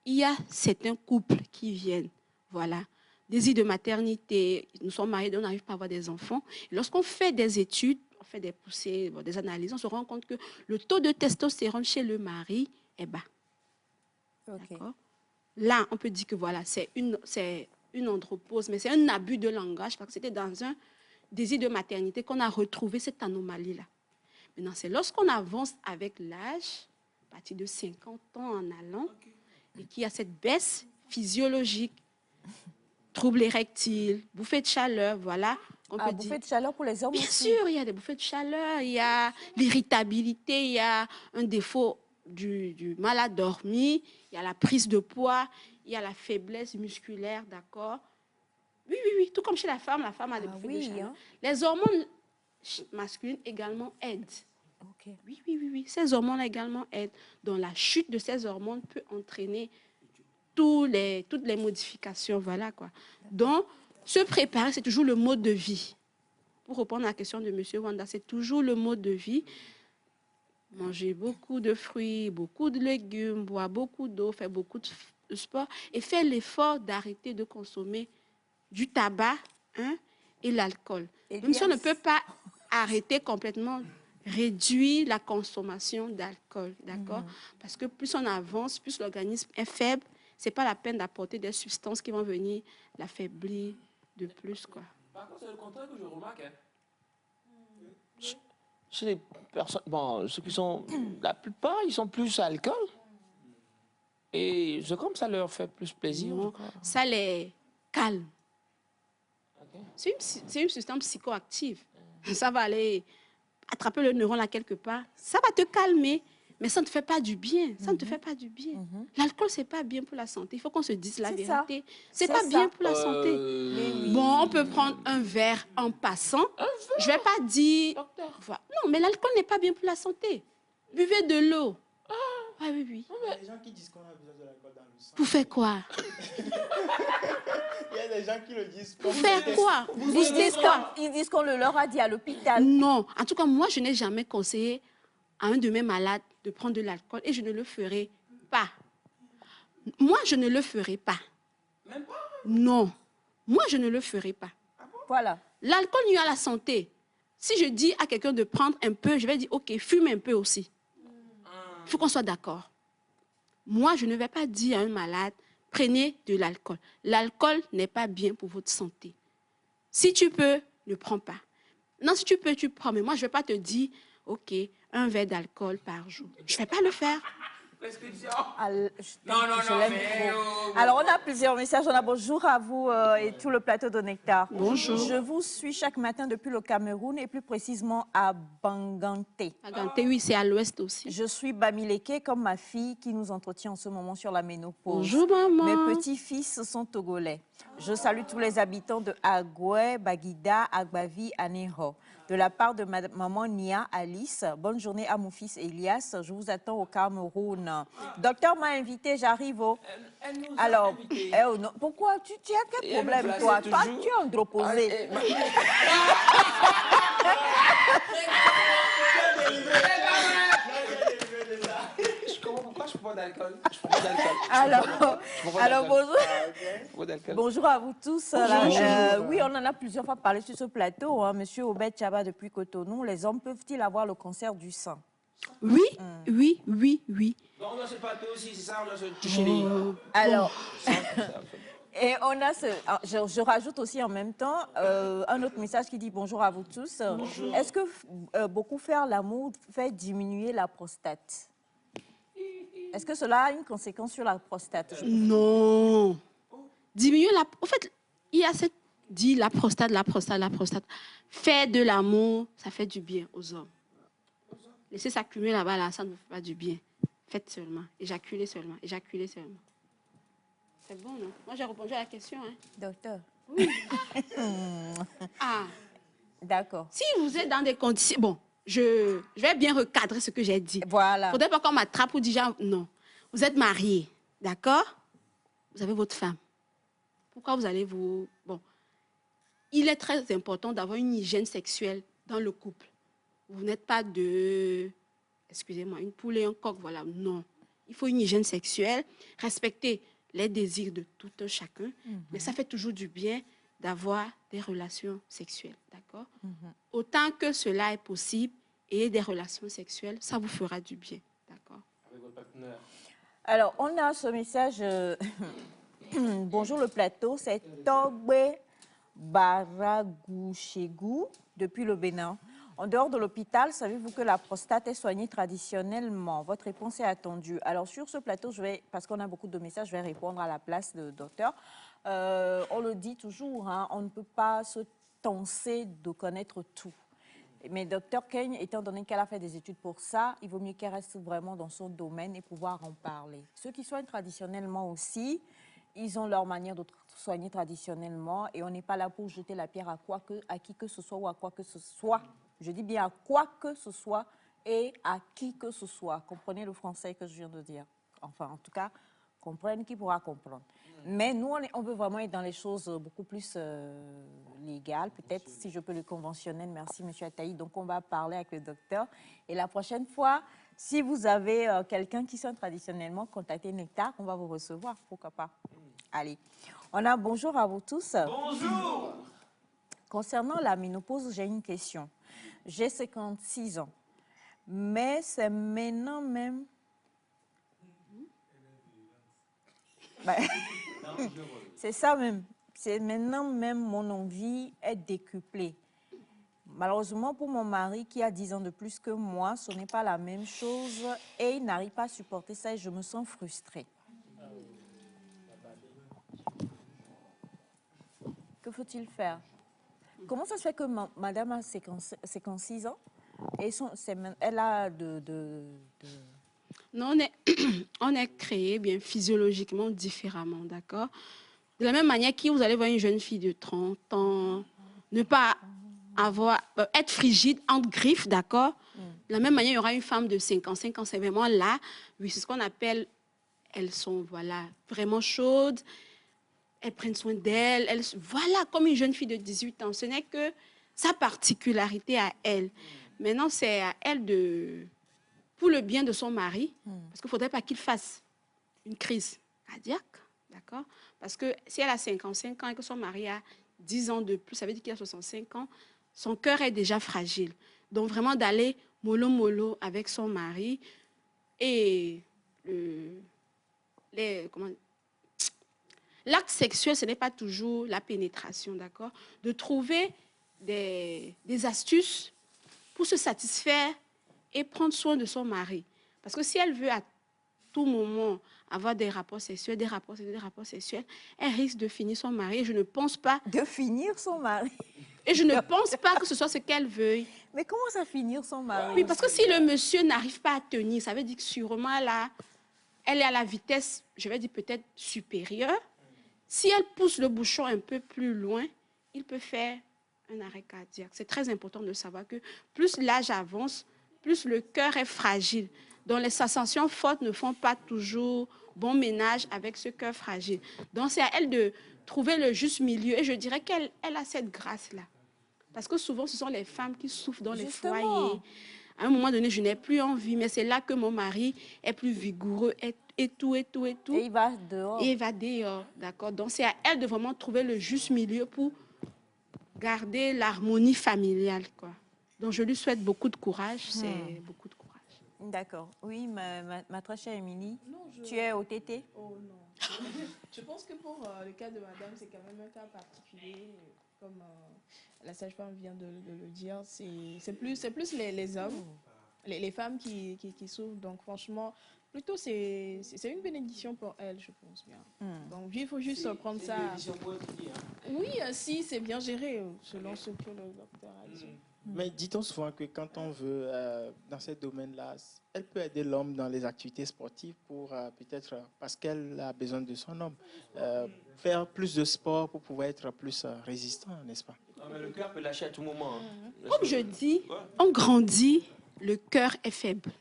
il y a certains couples qui viennent, voilà, désir de maternité, nous sommes mariés, on n'arrive pas à avoir des enfants. Lorsqu'on fait des études, on fait des poussées, des analyses, on se rend compte que le taux de testostérone chez le mari est bas. Okay. Là, on peut dire que voilà, c'est une andropause, mais c'est un abus de langage parce que c'était dans un désir de maternité qu'on a retrouvé cette anomalie-là. Maintenant, c'est lorsqu'on avance avec l'âge, à partir de 50 ans en allant, et qu'il y a cette baisse physiologique, troubles érectiles, bouffées de chaleur, voilà. Bouffées de chaleur pour les hommes bien aussi. Bien sûr, il y a des bouffées de chaleur, il y a l'irritabilité, il y a un défaut du mal à dormir, il y a la prise de poids, il y a la faiblesse musculaire, d'accord? Oui, tout comme chez la femme a des bouffées de chaleur. Hein? Les hormones masculines également aident. Okay. Oui. Ces hormones également aident. Donc, la chute de ces hormones peut entraîner toutes les modifications. Voilà, quoi. Donc, se préparer, c'est toujours le mode de vie. Pour répondre à la question de M. Wanda, c'est toujours le mode de vie. Manger beaucoup de fruits, beaucoup de légumes, boire beaucoup d'eau, faire beaucoup de sport et faire l'effort d'arrêter de consommer du tabac et l'alcool. Même si on ne peut pas arrêter complètement, réduire la consommation d'alcool, d'accord? Parce que plus on avance, plus l'organisme est faible, ce n'est pas la peine d'apporter des substances qui vont venir l'affaiblir de plus, quoi. Par contre, c'est le contraire que je remarque. Chez les personnes, ceux qui sont, la plupart, ils sont plus alcool. Et c'est comme ça leur fait plus plaisir. Non, ça les calme. Okay. C'est une substance psychoactive. Ça va aller attraper le neurone là quelque part. Ça va te calmer, mais ça ne te fait pas du bien. Ça ne te fait pas du bien. L'alcool, ce n'est pas bien pour la santé. Il faut qu'on se dise la vérité. Ce n'est pas bien pour la santé. Bon, on peut prendre un verre en passant. Je ne vais pas dire... Non, mais l'alcool n'est pas bien pour la santé. Buvez de l'eau. Ah oui, oui. Il y a des gens qui disent qu'on a besoin de l'alcool dans le sang. Pour faire quoi? Il y a des gens qui le disent. Pour faire quoi? Ils disent qu'on le leur a dit à l'hôpital. Non. En tout cas, moi, je n'ai jamais conseillé à un de mes malades de prendre de l'alcool et je ne le ferai pas. Moi, je ne le ferai pas. Même pas? Non. Moi, je ne le ferai pas. Voilà. L'alcool nuit à la santé. Si je dis à quelqu'un de prendre un peu, je vais dire, OK, fume un peu aussi. Il faut qu'on soit d'accord. Moi, je ne vais pas dire à un malade, prenez de l'alcool. L'alcool n'est pas bien pour votre santé. Si tu peux, ne prends pas. Non, si tu peux, tu prends. Mais moi, je ne vais pas te dire, OK, un verre d'alcool par jour. Je ne vais pas le faire. Alors, on a plusieurs messages. On a bonjour à vous et tout le plateau de Nectar. Bonjour. Je vous suis chaque matin depuis le Cameroun et plus précisément à Bangante. Bangante, oui, c'est à l'ouest aussi. Je suis Bamileke comme ma fille qui nous entretient en ce moment sur la ménopause. Bonjour, maman. Mes petits-fils sont togolais. Je salue tous les habitants de Agoué, Baguida, Agbavi, Aneho. De la part de ma maman Nia Alice, bonne journée à mon fils Elias. Je vous attends au Cameroun. Docteur m'a invité, j'arrive. Alors, non, pourquoi tu as quel problème, toi? Toi, tu es androposé. Je prends d'alcool. Alors bonjour. Bonjour à vous tous. Oui, on en a plusieurs fois parlé sur ce plateau. Hein. Monsieur Obed Chaba depuis Cotonou, les hommes peuvent-ils avoir le cancer du sein? Oui, oui, oui, oui. Donc on a ce plateau aussi, c'est ça, on a ce toucher les... Alors, et on a je rajoute aussi en même temps un autre message qui dit bonjour à vous tous. Est-ce que beaucoup faire l'amour fait diminuer la prostate? Est-ce que cela a une conséquence sur la prostate? Non. Diminuer la... En fait, il y a cette... dit la prostate. Faire de l'amour, ça fait du bien aux hommes. Laissez s'accumuler là-bas, là, ça ne fait pas du bien. Faites seulement. Éjaculez seulement. C'est bon, non? Moi, j'ai répondu à la question. Hein. Docteur. Oui. Ah. D'accord. Si vous êtes dans des conditions... Bon. Je vais bien recadrer ce que j'ai dit. Voilà. Il ne faudrait pas qu'on m'attrape ou dire, non. Vous êtes marié, d'accord? Vous avez votre femme. Pourquoi vous allez vous... Bon. Il est très important d'avoir une hygiène sexuelle dans le couple. Vous n'êtes pas excusez-moi, une poule et un coq, voilà. Non. Il faut une hygiène sexuelle. Respecter les désirs de tout un chacun. Mais ça fait toujours du bien d'avoir des relations sexuelles, d'accord? Autant que cela est possible, et des relations sexuelles, ça vous fera du bien, d'accord? Avec votre partenaire. Alors, on a ce message. Bonjour le plateau, c'est Togbe Baragouchegou depuis le Bénin. En dehors de l'hôpital, savez-vous que la prostate est soignée traditionnellement? Votre réponse est attendue. Alors, sur ce plateau, parce qu'on a beaucoup de messages, je vais répondre à la place de docteur. On le dit toujours, hein, on ne peut pas se tancer de connaître tout. Mais docteur Kane, étant donné qu'elle a fait des études pour ça, il vaut mieux qu'elle reste vraiment dans son domaine et pouvoir en parler. Ceux qui soignent traditionnellement aussi, ils ont leur manière de soigner traditionnellement et on n'est pas là pour jeter la pierre à qui que ce soit ou à quoi que ce soit. Je dis bien à quoi que ce soit et à qui que ce soit. Comprenez le français que je viens de dire. Enfin, en tout cas, comprenne qui pourra comprendre. Mais nous, on veut vraiment être dans les choses beaucoup plus légales, peut-être, si je peux le conventionnel. Merci, M. Ataï. Donc, on va parler avec le docteur. Et la prochaine fois, si vous avez quelqu'un qui sonne traditionnellement, contactez Nectar, on va vous recevoir. Pourquoi pas? Allez. On a bonjour à vous tous. Bonjour. Concernant la ménopause, j'ai une question. J'ai 56 ans, mais c'est maintenant même... C'est ça même. C'est maintenant même mon envie est décuplée. Malheureusement pour mon mari qui a 10 ans de plus que moi, ce n'est pas la même chose et il n'arrive pas à supporter ça et je me sens frustrée. Que faut-il faire? Comment ça se fait que madame a 56 ans et elle a Non, on est créé bien physiologiquement différemment, d'accord? De la même manière que vous allez voir une jeune fille de 30 ans, ne pas être frigide, entre griffes, d'accord? De la même manière, il y aura une femme de 55 ans, c'est vraiment là, oui, c'est ce qu'on appelle, elles sont, voilà, vraiment chaudes, elles prennent soin d'elles, voilà, comme une jeune fille de 18 ans. Ce n'est que sa particularité à elle. Maintenant, c'est à elle pour le bien de son mari, parce qu'il ne faudrait pas qu'il fasse une crise cardiaque, d'accord? Parce que si elle a 55 ans et que son mari a 10 ans de plus, ça veut dire qu'il a 65 ans, son cœur est déjà fragile. Donc, vraiment d'aller mollo avec son mari et l'acte sexuel, ce n'est pas toujours la pénétration, d'accord? De trouver des astuces pour se satisfaire et prendre soin de son mari. Parce que si elle veut à tout moment avoir des rapports sexuels, elle risque de finir son mari. Et je ne pense pas... De finir son mari? Et je ne pense pas que ce soit ce qu'elle veuille. Mais comment ça finir son mari? Oui, parce que si le monsieur n'arrive pas à tenir, ça veut dire que sûrement là, elle est à la vitesse, je vais dire peut-être supérieure. Si elle pousse le bouchon un peu plus loin, il peut faire un arrêt cardiaque. C'est très important de savoir que plus l'âge avance, plus le cœur est fragile. Donc les ascensions fortes ne font pas toujours bon ménage avec ce cœur fragile. Donc c'est à elle de trouver le juste milieu. Et je dirais qu'elle a cette grâce-là. Parce que souvent, ce sont les femmes qui souffrent dans les foyers. À un moment donné, je n'ai plus envie, mais c'est là que mon mari est plus vigoureux et tout. Et il va dehors. Et il va dehors, d'accord? Donc c'est à elle de vraiment trouver le juste milieu pour garder l'harmonie familiale, quoi. Donc je lui souhaite beaucoup de courage, c'est beaucoup de courage. D'accord. Oui, ma très chère Émilie, tu es au TT? Oh non. Je pense que pour le cas de madame, c'est quand même un cas particulier, comme la sage-femme vient de le dire. C'est plus les hommes, les femmes qui souffrent. Donc franchement, plutôt c'est une bénédiction pour elle, je pense bien. Donc il faut juste prendre ça. Oui, si c'est bien géré, selon ce que le docteur a dit. Mais dit-on souvent que quand on veut, dans ce domaine-là, elle peut aider l'homme dans les activités sportives pour peut-être, parce qu'elle a besoin de son homme, faire plus de sport pour pouvoir être plus résistant, n'est-ce pas? Non, mais le cœur peut lâcher à tout moment. Hein. Comme je dis, on grandit, le cœur est faible.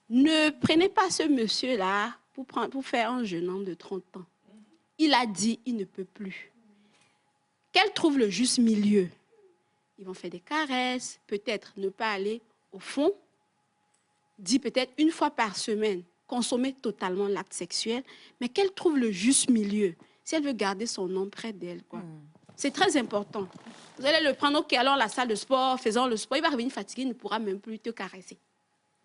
Ne prenez pas ce monsieur-là pour faire un jeune homme de 30 ans. Il a dit, il ne peut plus. Qu'elle trouve le juste milieu. Ils vont faire des caresses, peut-être ne pas aller au fond, dit peut-être une fois par semaine, consommer totalement l'acte sexuel, mais qu'elle trouve le juste milieu, si elle veut garder son homme près d'elle, quoi. C'est très important. Vous allez le prendre, ok, allons à la salle de sport, faisons le sport, il va revenir fatigué, il ne pourra même plus te caresser,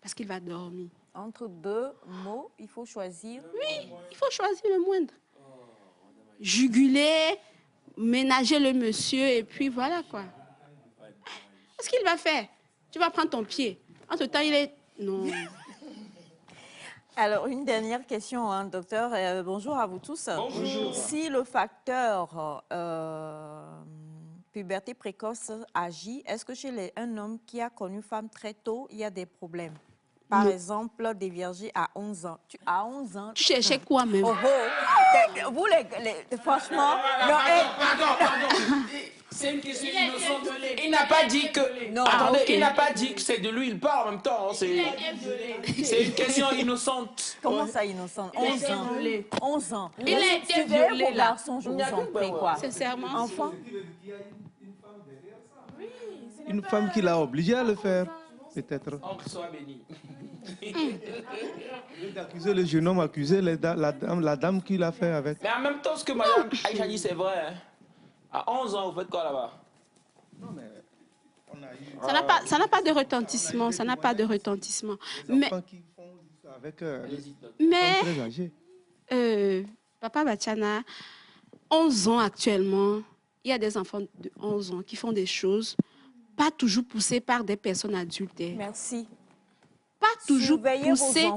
parce qu'il va dormir. Entre deux mots, il faut choisir. Oui, il faut choisir le moindre. Juguler, ménager le monsieur, et puis voilà, quoi. Qu'est-ce qu'il va faire? Tu vas prendre ton pied. Entre-temps, il est... Non. Alors, une dernière question, hein, docteur. Bonjour à vous tous. Bonjour. Si le facteur puberté précoce agit, est-ce que chez un homme qui a connu femme très tôt, il y a des problèmes? Par exemple, des vierges à 11 ans. À 11 ans... Tu cherchais quoi même? Vous, franchement... Pardon. C'est une question innocente. Il n'a pas dit que... Non, attendez, il n'a pas dit que c'est de lui, il parle en même temps. Hein, c'est une question innocente. Comment ça, innocente? 11 ans. 11 ans. Il a été violé, là. Garçon, je vous en prie, quoi. Sincèrement. Enfant? Une femme qui l'a obligé à le faire, peut-être. Oncle, sois béni. D'accuser le jeune homme, accuser la dame qui l'a fait avec. Mais en même temps, ce que madame Aïcha dit, c'est vrai. Hein. À 11 ans, vous faites quoi là-bas? Non, mais on a eu... Ça n'a pas de retentissement, ça n'a pas de retentissement. Mais... qui font avec très âgés. Papa Bachana, 11 ans actuellement, il y a des enfants de 11 ans qui font des choses pas toujours poussées par des personnes adultes. Merci. Pas toujours poussées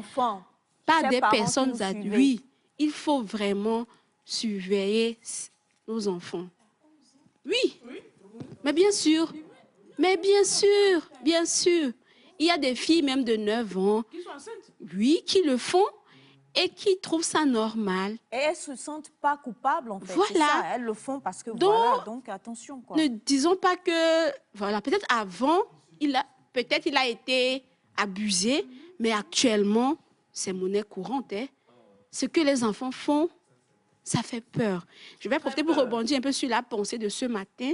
par des personnes adultes. Oui, il faut vraiment surveiller nos enfants. Oui, mais bien sûr, bien sûr. Il y a des filles même de 9 ans, qui sont enceintes. Oui, qui le font et qui trouvent ça normal. Et elles ne se sentent pas coupables, en fait. Voilà. Ça, elles le font parce que donc attention, quoi. Ne disons pas que, voilà, peut-être avant, peut-être il a été abusé, mais actuellement, c'est monnaie courante. Hein. Ce que les enfants font, ça fait peur. Je vais profiter pour rebondir un peu sur la pensée de ce matin.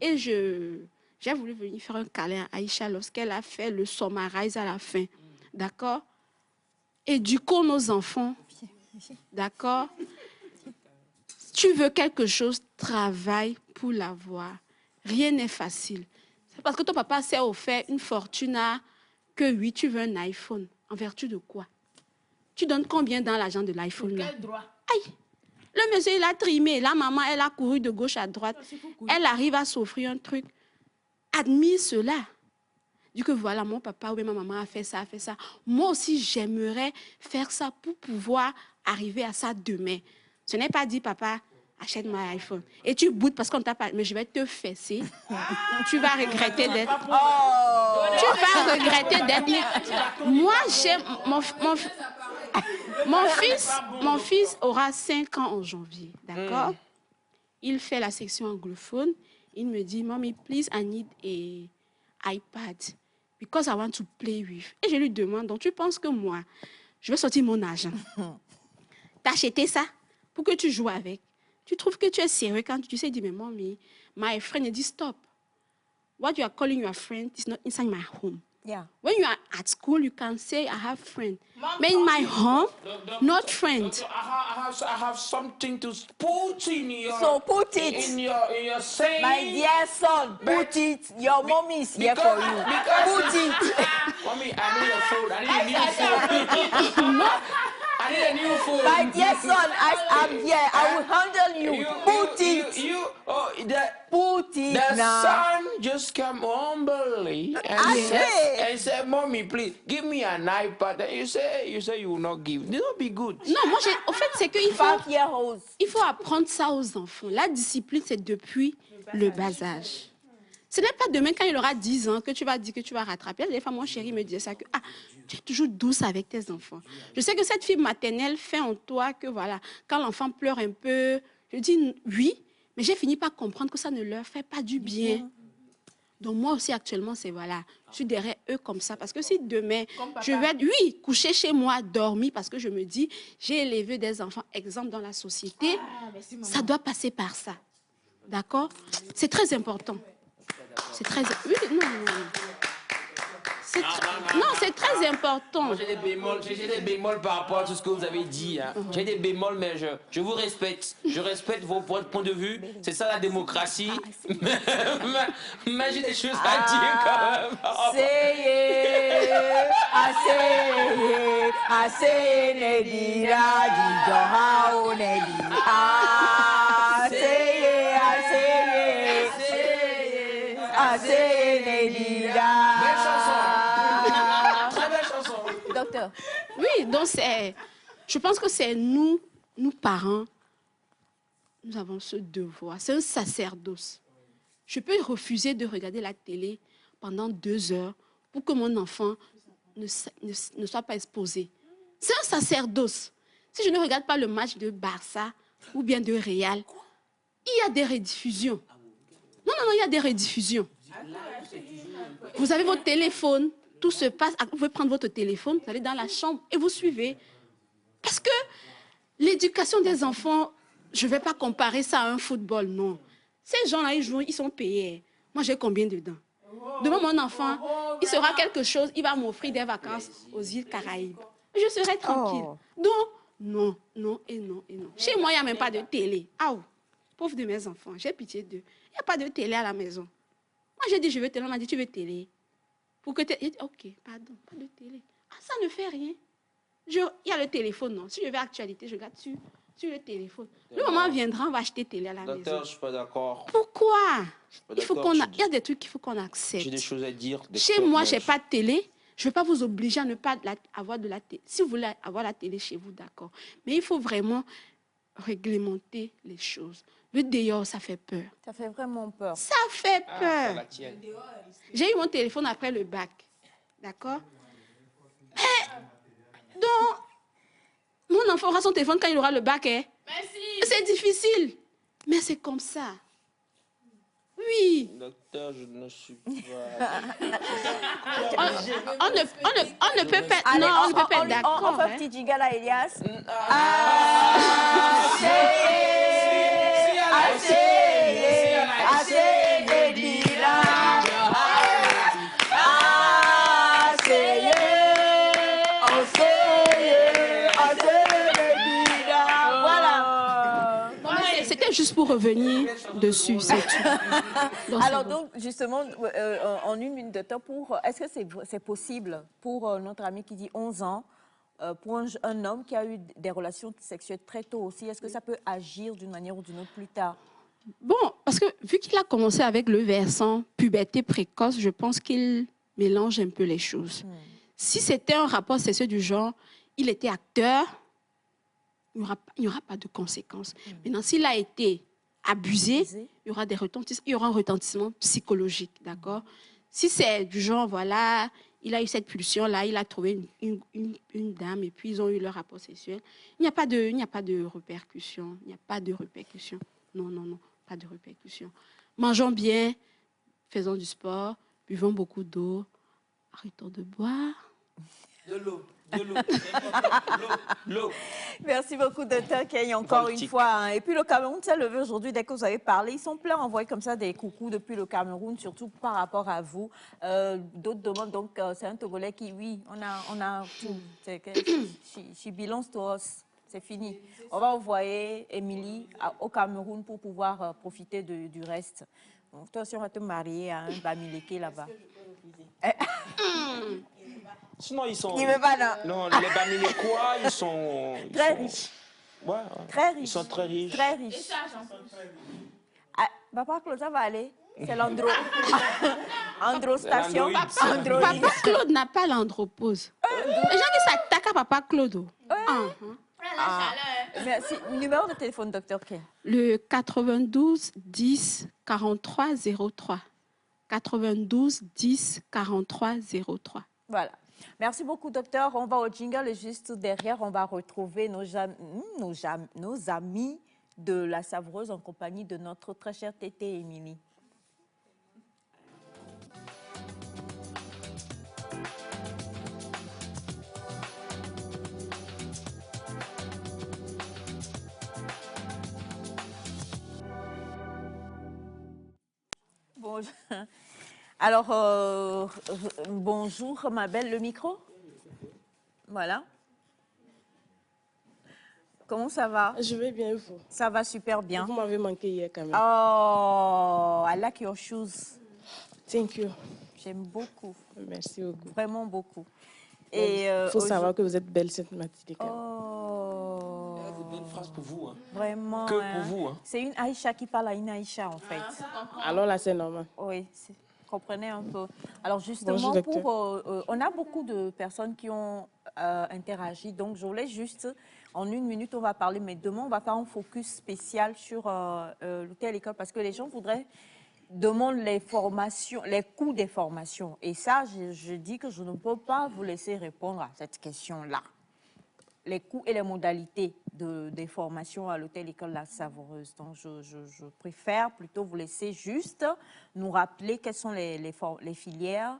Et j'ai voulu venir faire un câlin à Aïcha lorsqu'elle a fait le summarize à la fin. D'accord? Éduquons nos enfants. D'accord? Tu veux quelque chose, travaille pour l'avoir. Rien n'est facile. C'est parce que ton papa s'est offert une fortune que oui, tu veux un iPhone. En vertu de quoi? Tu donnes combien dans l'argent de l'iPhone là? Quel droit? Aïe! Le monsieur, il a trimé. La maman, elle a couru de gauche à droite. Elle arrive à s'offrir un truc. Admire cela. Dis que voilà, mon papa ou ma maman a fait ça, a fait ça. Moi aussi, j'aimerais faire ça pour pouvoir arriver à ça demain. Ce n'est pas dit, papa, achète-moi un iPhone. Et tu boudes parce qu'on t'a pas... Mais je vais te fesser. Tu vas regretter d'être... Tu vas regretter d'être... Moi, j'aime... Mon fils aura 5 ans en janvier, d'accord? Il fait la section anglophone. Il me dit, Mommy, please, I need an iPad because I want to play with. Et je lui demande, donc tu penses que moi, je vais sortir mon argent? T'as acheté ça pour que tu joues avec? Tu trouves que tu es sérieux quand tu sais dire, mais Mommy, my friend, dit stop. What you are calling your friend is not inside my home. Yeah. When you are at school, you can say, I have friends. But in my home, not friends. I have something to put in your... So put it. In your saying. My dear son, put it. Your mommy is here for you. Put it. Mommy, I need a phone. I need a new phone. I need a new phone. My dear son, I'm here. I will handle you. Put it. Put it the now. son just come humbly and said, Mommy, please, give me an iPad. And you say you will not give. This will be good. Non, moi, au fait, c'est qu'il faut apprendre ça aux enfants. La discipline, c'est depuis le bas âge. Ce n'est pas demain, quand il aura 10 ans, que tu vas dire que tu vas rattraper. Des fois, mon chéri me disait ça, que tu es toujours douce avec tes enfants. Je sais que cette fibre maternelle fait en toi que, voilà, quand l'enfant pleure un peu, je dis oui, mais j'ai fini par comprendre que ça ne leur fait pas du bien. Donc, moi aussi, actuellement, c'est voilà, je suis derrière eux comme ça. Parce que si demain, je vais, coucher chez moi, dormir, parce que je me dis, j'ai élevé des enfants, exemple dans la société, ça doit passer par ça. D'accord? C'est très important. C'est très... Oui, non. Non, c'est très important. J'ai des bémols par rapport à tout ce que vous avez dit. Hein. J'ai des bémols, mais je vous respecte. Je respecte vos points de vue. C'est ça la démocratie. Mais j'ai des choses à dire quand Docteur. Oui, donc je pense que c'est nous parents, nous avons ce devoir. C'est un sacerdoce. Je peux refuser de regarder la télé pendant 2 heures pour que mon enfant ne soit pas exposé. C'est un sacerdoce. Si je ne regarde pas le match de Barça ou bien de Real, il y a des rediffusions. Non, il y a des rediffusions. Vous avez votre téléphone, tout se passe. Vous pouvez prendre votre téléphone, vous allez dans la chambre et vous suivez. Parce que l'éducation des enfants, je ne vais pas comparer ça à un football, non. Ces gens-là, ils jouent, ils sont payés. Moi, j'ai combien dedans? Demain, mon enfant, il sera quelque chose, il va m'offrir des vacances aux îles Caraïbes. Je serai tranquille. Donc, non. Chez moi, il n'y a même pas de télé. Pauvre de mes enfants, j'ai pitié d'eux. Il n'y a pas de télé à la maison. Moi, j'ai dit, je veux télé. On m'a dit, tu veux télé? Pour que tu... Ok, pardon, pas de télé. Ça ne fait rien. Il y a le téléphone, non. Si je vais à actualité, je regarde sur le téléphone. Le moment viendra, on va acheter télé à la maison. Docteur, je ne suis pas d'accord. Pourquoi? Il y a des trucs qu'il faut qu'on accepte. J'ai des choses à dire. Chez moi, je n'ai pas de télé. Je ne vais pas vous obliger à ne pas avoir de la télé. Si vous voulez avoir la télé chez vous, d'accord. Mais il faut vraiment réglementer les choses. Le dehors, ça fait peur. Ça fait vraiment peur. Ça fait peur. J'ai eu mon téléphone après le bac. D'accord? Donc, mon enfant aura son téléphone quand il aura le bac. Hein? C'est difficile. Mais c'est comme ça. Oui. Docteur, je ne suis pas... On ne peut pas... Allez, non, on ne peut pas être d'accord. On fait un petit jingle à Elias. C'était juste pour revenir dessus, c'est tout. Alors donc, justement, en une minute de temps, est-ce que c'est possible pour notre ami qui dit 11 ans, pour un homme qui a eu des relations sexuelles très tôt aussi, est-ce que ça peut agir d'une manière ou d'une autre plus tard? Bon, parce que vu qu'il a commencé avec le versant puberté précoce, je pense qu'il mélange un peu les choses. Si c'était un rapport sexuel du genre, il était acteur, il n'y aura pas de conséquences. Maintenant, s'il a été abusé, il y aura un retentissement psychologique, d'accord? Si c'est du genre, voilà, il a eu cette pulsion-là, il a trouvé une dame et puis ils ont eu leur rapport sexuel, il n'y a pas de répercussions. Il n'y a pas de répercussions. Non, non, non, pas de répercussions. Mangeons bien, faisons du sport, buvons beaucoup d'eau, arrêtons de boire. De l'eau. L'eau. Merci beaucoup, Dr. Kay, encore une fois. Hein. Et puis le Cameroun s'est levé aujourd'hui, dès que vous avez parlé. Ils sont pleins à envoyer comme ça des coucous depuis le Cameroun, surtout par rapport à vous. D'autres demandent, donc c'est un Togolais qui, oui, on a tout. She belongs to us. C'est fini. On va envoyer Émilie au Cameroun pour pouvoir profiter du reste. Donc, toi aussi, on va te marier à un Bamileke là-bas. Sinon, ils sont... Il veut pas, non. Non, les Bamilékois, ils sont... Très riches. Ouais, très riches. Ils sont très riches. Très riches. Ah, Papa Claude, ça va aller. C'est l'andro. Androstation. Android. Papa Claude n'a pas l'andropause. Les gens qui s'attaquent à Papa Claude. Merci. Numéro de téléphone, Dr. Kay. Le 92 10 43 03. 92 10 43 03. Voilà. Merci beaucoup, docteur. On va au jingle et juste derrière, on va retrouver nos amis de la Savoureuse en compagnie de notre très chère Tété Émilie. Bonjour. Alors, bonjour ma belle, le micro. Voilà. Comment ça va? Je vais bien, vous? Ça va super bien. Vous m'avez manqué hier quand même. Oh, I like your shoes. Thank you. J'aime beaucoup. Merci beaucoup. Vraiment beaucoup. Il faut savoir que vous êtes belle cette matinée. Oh. C'est une phrase pour vous. Hein. Vraiment. Que pour vous. Hein. C'est une Aïcha qui parle à une Aïcha en fait. Alors là, c'est normal. Oui, comprenez un peu. Alors justement, on a beaucoup de personnes qui ont interagi. Donc je voulais juste, en une minute, on va parler, mais demain, on va faire un focus spécial sur l'hôtel à l'école parce que les gens voudraient demander les formations, les coûts des formations. Et ça, je dis que je ne peux pas vous laisser répondre à cette question-là. Les coûts et les modalités des formations à l'hôtel École La Savoureuse. Donc, je préfère plutôt vous laisser juste nous rappeler quelles sont les filières,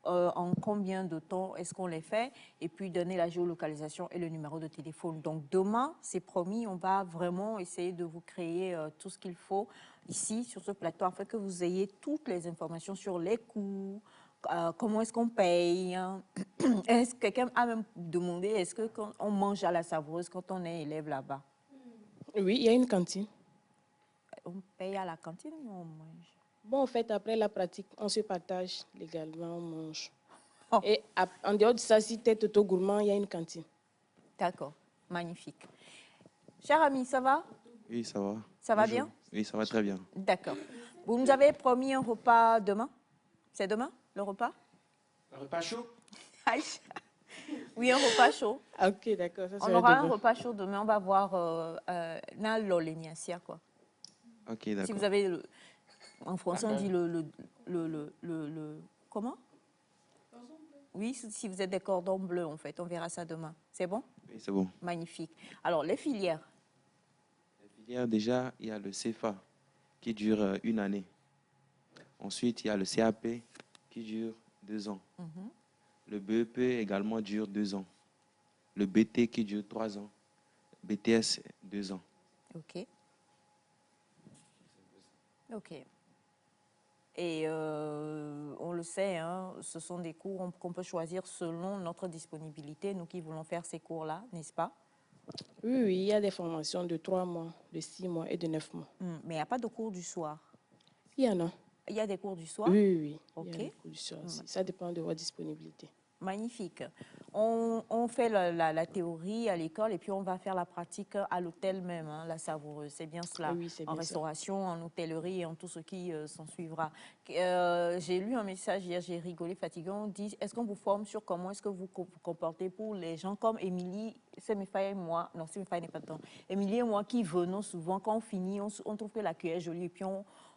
en combien de temps est-ce qu'on les fait, et puis donner la géolocalisation et le numéro de téléphone. Donc, demain, c'est promis, on va vraiment essayer de vous créer tout ce qu'il faut ici, sur ce plateau, afin que vous ayez toutes les informations sur les coûts, comment est-ce qu'on paye. Est-ce que quelqu'un a même demandé, est-ce qu'on mange à la Savoureuse quand on est élève là-bas? Oui, il y a une cantine. On paye à la cantine ou on mange? Bon, en fait, après la pratique, on se partage légalement, on mange. Oh. Et en dehors de ça, si tu es toto gourmand, il y a une cantine. D'accord, magnifique. Cher ami, ça va? Oui, ça va. Ça va bien? Oui, ça va très bien. D'accord. Vous nous avez promis un repas demain? C'est demain, le repas? Un repas chaud? Oui, un repas chaud. Ok, d'accord. On aura un repas chaud demain. On va voir Nalo Leniasia, quoi. Ok, d'accord. Si vous avez, en français, on dit comment? Oui, si vous êtes des cordons bleus, en fait. On verra ça demain. C'est bon? Oui, c'est bon. Magnifique. Alors, les filières? Les filières, déjà, il y a le CFA qui dure une année. Ensuite, il y a le CAP qui dure 2 ans. Le BEP également dure 2 ans. Le BT qui dure 3 ans. BTS, 2 ans. OK. OK. Et on le sait, hein, ce sont des cours qu'on peut choisir selon notre disponibilité, nous qui voulons faire ces cours-là, n'est-ce pas? Oui, oui, il y a des formations de 3 mois, de 6 mois et de 9 mois. Mais il n'y a pas de cours du soir? Il y en a. Il y a des cours du soir? Oui, oui, oui. OK. Il y a des cours du soir aussi. Ça dépend de votre disponibilité. Magnifique. On fait la théorie à l'école et puis on va faire la pratique à l'hôtel même, hein, la Savoureuse. C'est bien cela, oui, c'est bien en restauration, en hôtellerie et en tout ce qui s'en suivra. J'ai lu un message hier, j'ai rigolé, fatigant, on dit, est-ce qu'on vous forme sur comment est-ce que vous vous comportez pour les gens comme Émilie, Semifaye et moi, non, Semifaye n'est pas dedans, Émilie et moi qui venons souvent, quand on finit, on trouve que la cuillère est jolie et puis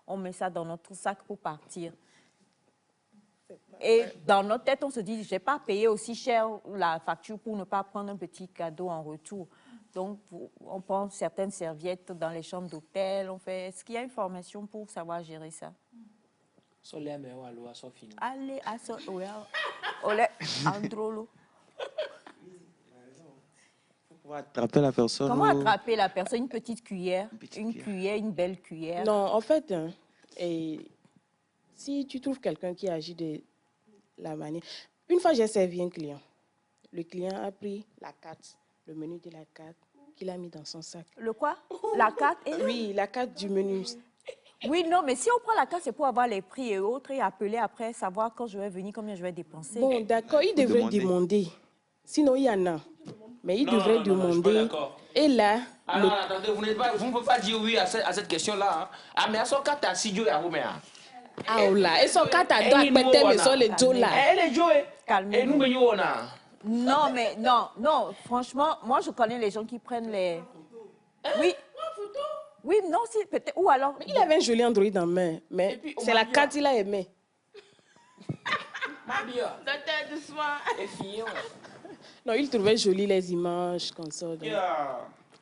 on met ça dans notre sac pour partir. Et dans notre tête, on se dit, je n'ai pas payé aussi cher la facture pour ne pas prendre un petit cadeau en retour. Donc, on prend certaines serviettes dans les chambres d'hôtel. Est-ce qu'il y a une formation pour savoir gérer ça? Allez, Androlo. Pour attraper la personne. Comment attraper la personne? Une petite cuillère, une belle cuillère? Non, en fait, si tu trouves quelqu'un qui agit de la manière... Une fois, j'ai servi un client. Le client a pris la carte, le menu de la carte, qu'il a mis dans son sac. Le quoi? La carte? Oui, la carte du menu. Oui, non, mais si on prend la carte, c'est pour avoir les prix et autres et appeler après, savoir quand je vais venir, combien je vais dépenser. Bon, d'accord, il devrait demander. Sinon, il y en a. Mais il devrait demander. Et là... Alors, attendez, vous ne pouvez pas dire oui à cette question-là. Hein. Ah, mais à son carte, à Sidio et à vous, ah, là. Et son carte à droite, mais sur les dos là. Elle est jouée. Calmez-vous. Et nous, mais on a. Non, mais non, franchement, moi, je connais les gens qui prennent les... Oui. Oui, non, si, peut-être. Ou alors... Mais il avait un joli Android en main, mais c'est la carte qu'il a aimé. Docteur, doucement. Non, il trouvait joli les images comme ça. Donc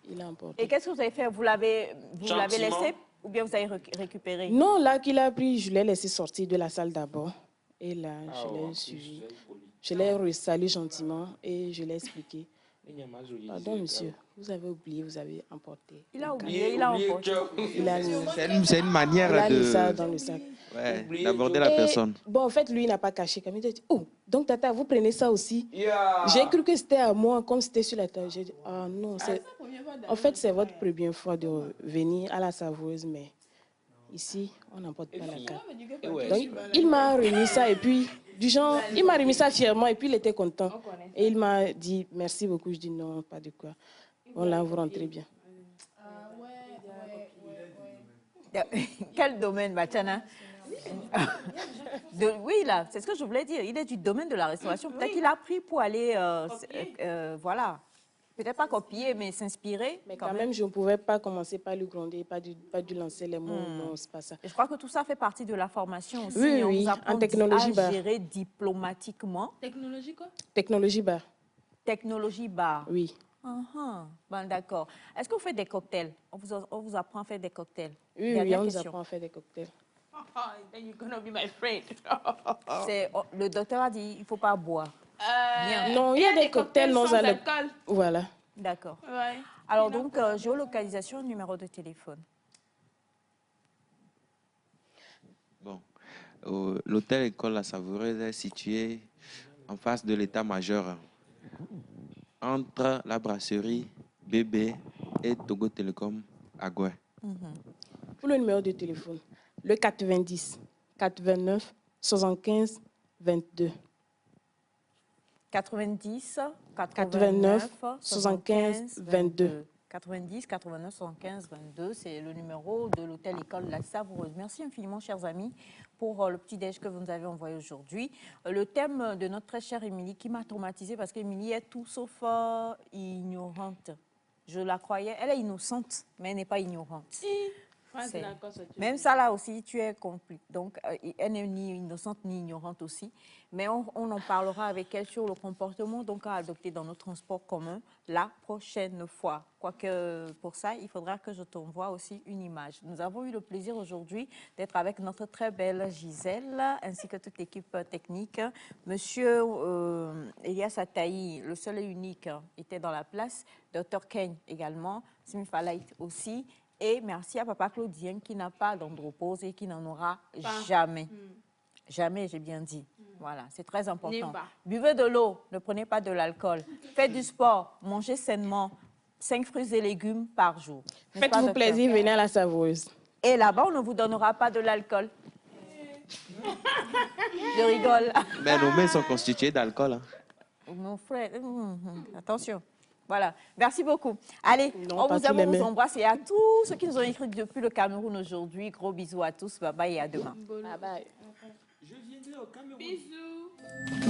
il a emporté. Et qu'est-ce que vous avez fait? Vous l'avez laissé ou bien vous avez récupéré? Non, là qu'il a pris, je l'ai laissé sortir de la salle d'abord. Et là, je l'ai suivi. Je l'ai resalé gentiment et je l'ai expliqué. Pardon, monsieur, vous avez oublié, vous avez emporté. Il a oublié, il a emporté. C'est une manière il a mis ça dans le sac. Ouais, d'aborder la personne. Bon, en fait, lui, il n'a pas caché. Comme il a dit, oh, donc tata, vous prenez ça aussi. J'ai cru que c'était à moi, comme c'était sur la table. J'ai dit, ah non, en fait, c'est votre première fois de venir à la Savoureuse, mais ici, on n'emporte pas la carte. Donc, il m'a remis ça et puis, du genre, il m'a remis ça fièrement et puis il était content. Et il m'a dit, merci beaucoup. Je dis, non, pas de quoi. On là, vous rentrez bien. Quel domaine, Bachana? Oui, là, c'est ce que je voulais dire. Il est du domaine de la restauration. Peut-être qu'il a pris pour aller, voilà, peut-être pas copier, mais s'inspirer. Mais quand même, je ne pouvais pas commencer par lui gronder, pas dû lancer les mots. Non, c'est pas ça. Et je crois que tout ça fait partie de la formation aussi. Oui, on oui, vous apprend en technologie à gérer diplomatiquement. Technologie quoi? Technologie bar. Technologie bar. Oui. Bon, d'accord. Est-ce que vous faites des cocktails? On vous apprend à faire des cocktails? Oui, on nous apprend à faire des cocktails. Then you're gonna be my friend. Le docteur a dit il ne faut pas boire. Non, il y a des cocktails sans alcool. Voilà. D'accord. Ouais. Alors donc, géolocalisation, numéro de téléphone. Bon, l'hôtel-école La Savoureuse est situé en face de l'état-major, entre la brasserie Bébé et Togo Télécom à Goué. Pour le numéro de téléphone, le 90 89 75 22. 90 89 75 22. 90 89 75 22, c'est le numéro de l'hôtel-école La Savoureuse. Merci infiniment, chers amis, pour le petit-déj que vous nous avez envoyé aujourd'hui. Le thème de notre très chère Émilie, qui m'a traumatisée parce qu'Émilie est tout sauf ignorante. Je la croyais, elle est innocente, mais elle n'est pas ignorante. Même ça, là aussi, tu es compliqué. Donc, elle n'est ni innocente ni ignorante aussi. Mais on en parlera avec elle sur le comportement donc, à adopter dans nos transports communs la prochaine fois. Quoique, pour ça, il faudra que je t'envoie aussi une image. Nous avons eu le plaisir aujourd'hui d'être avec notre très belle Gisèle, ainsi que toute l'équipe technique. Monsieur Elias Ataï, le seul et unique, était dans la place. Dr Ken également. Simi Falait aussi. Et merci à Papa Claudien qui n'a pas d'andropause et qui n'en aura jamais. Jamais, j'ai bien dit. Voilà, c'est très important. Buvez de l'eau, ne prenez pas de l'alcool. Faites du sport, mangez sainement. 5 fruits et légumes par jour. Faites-vous plaisir, venez à la Savoureuse. Et là-bas, on ne vous donnera pas de l'alcool. Je rigole. Mais nos mains sont constituées d'alcool. Hein. Mon frère, attention. Voilà, merci beaucoup. Allez, on vous aime, on vous embrasse et à tous ceux qui nous ont écrit depuis le Cameroun aujourd'hui. Gros bisous à tous, bye bye et à demain. Bye bye. Je viendrai au Cameroun. Bisous.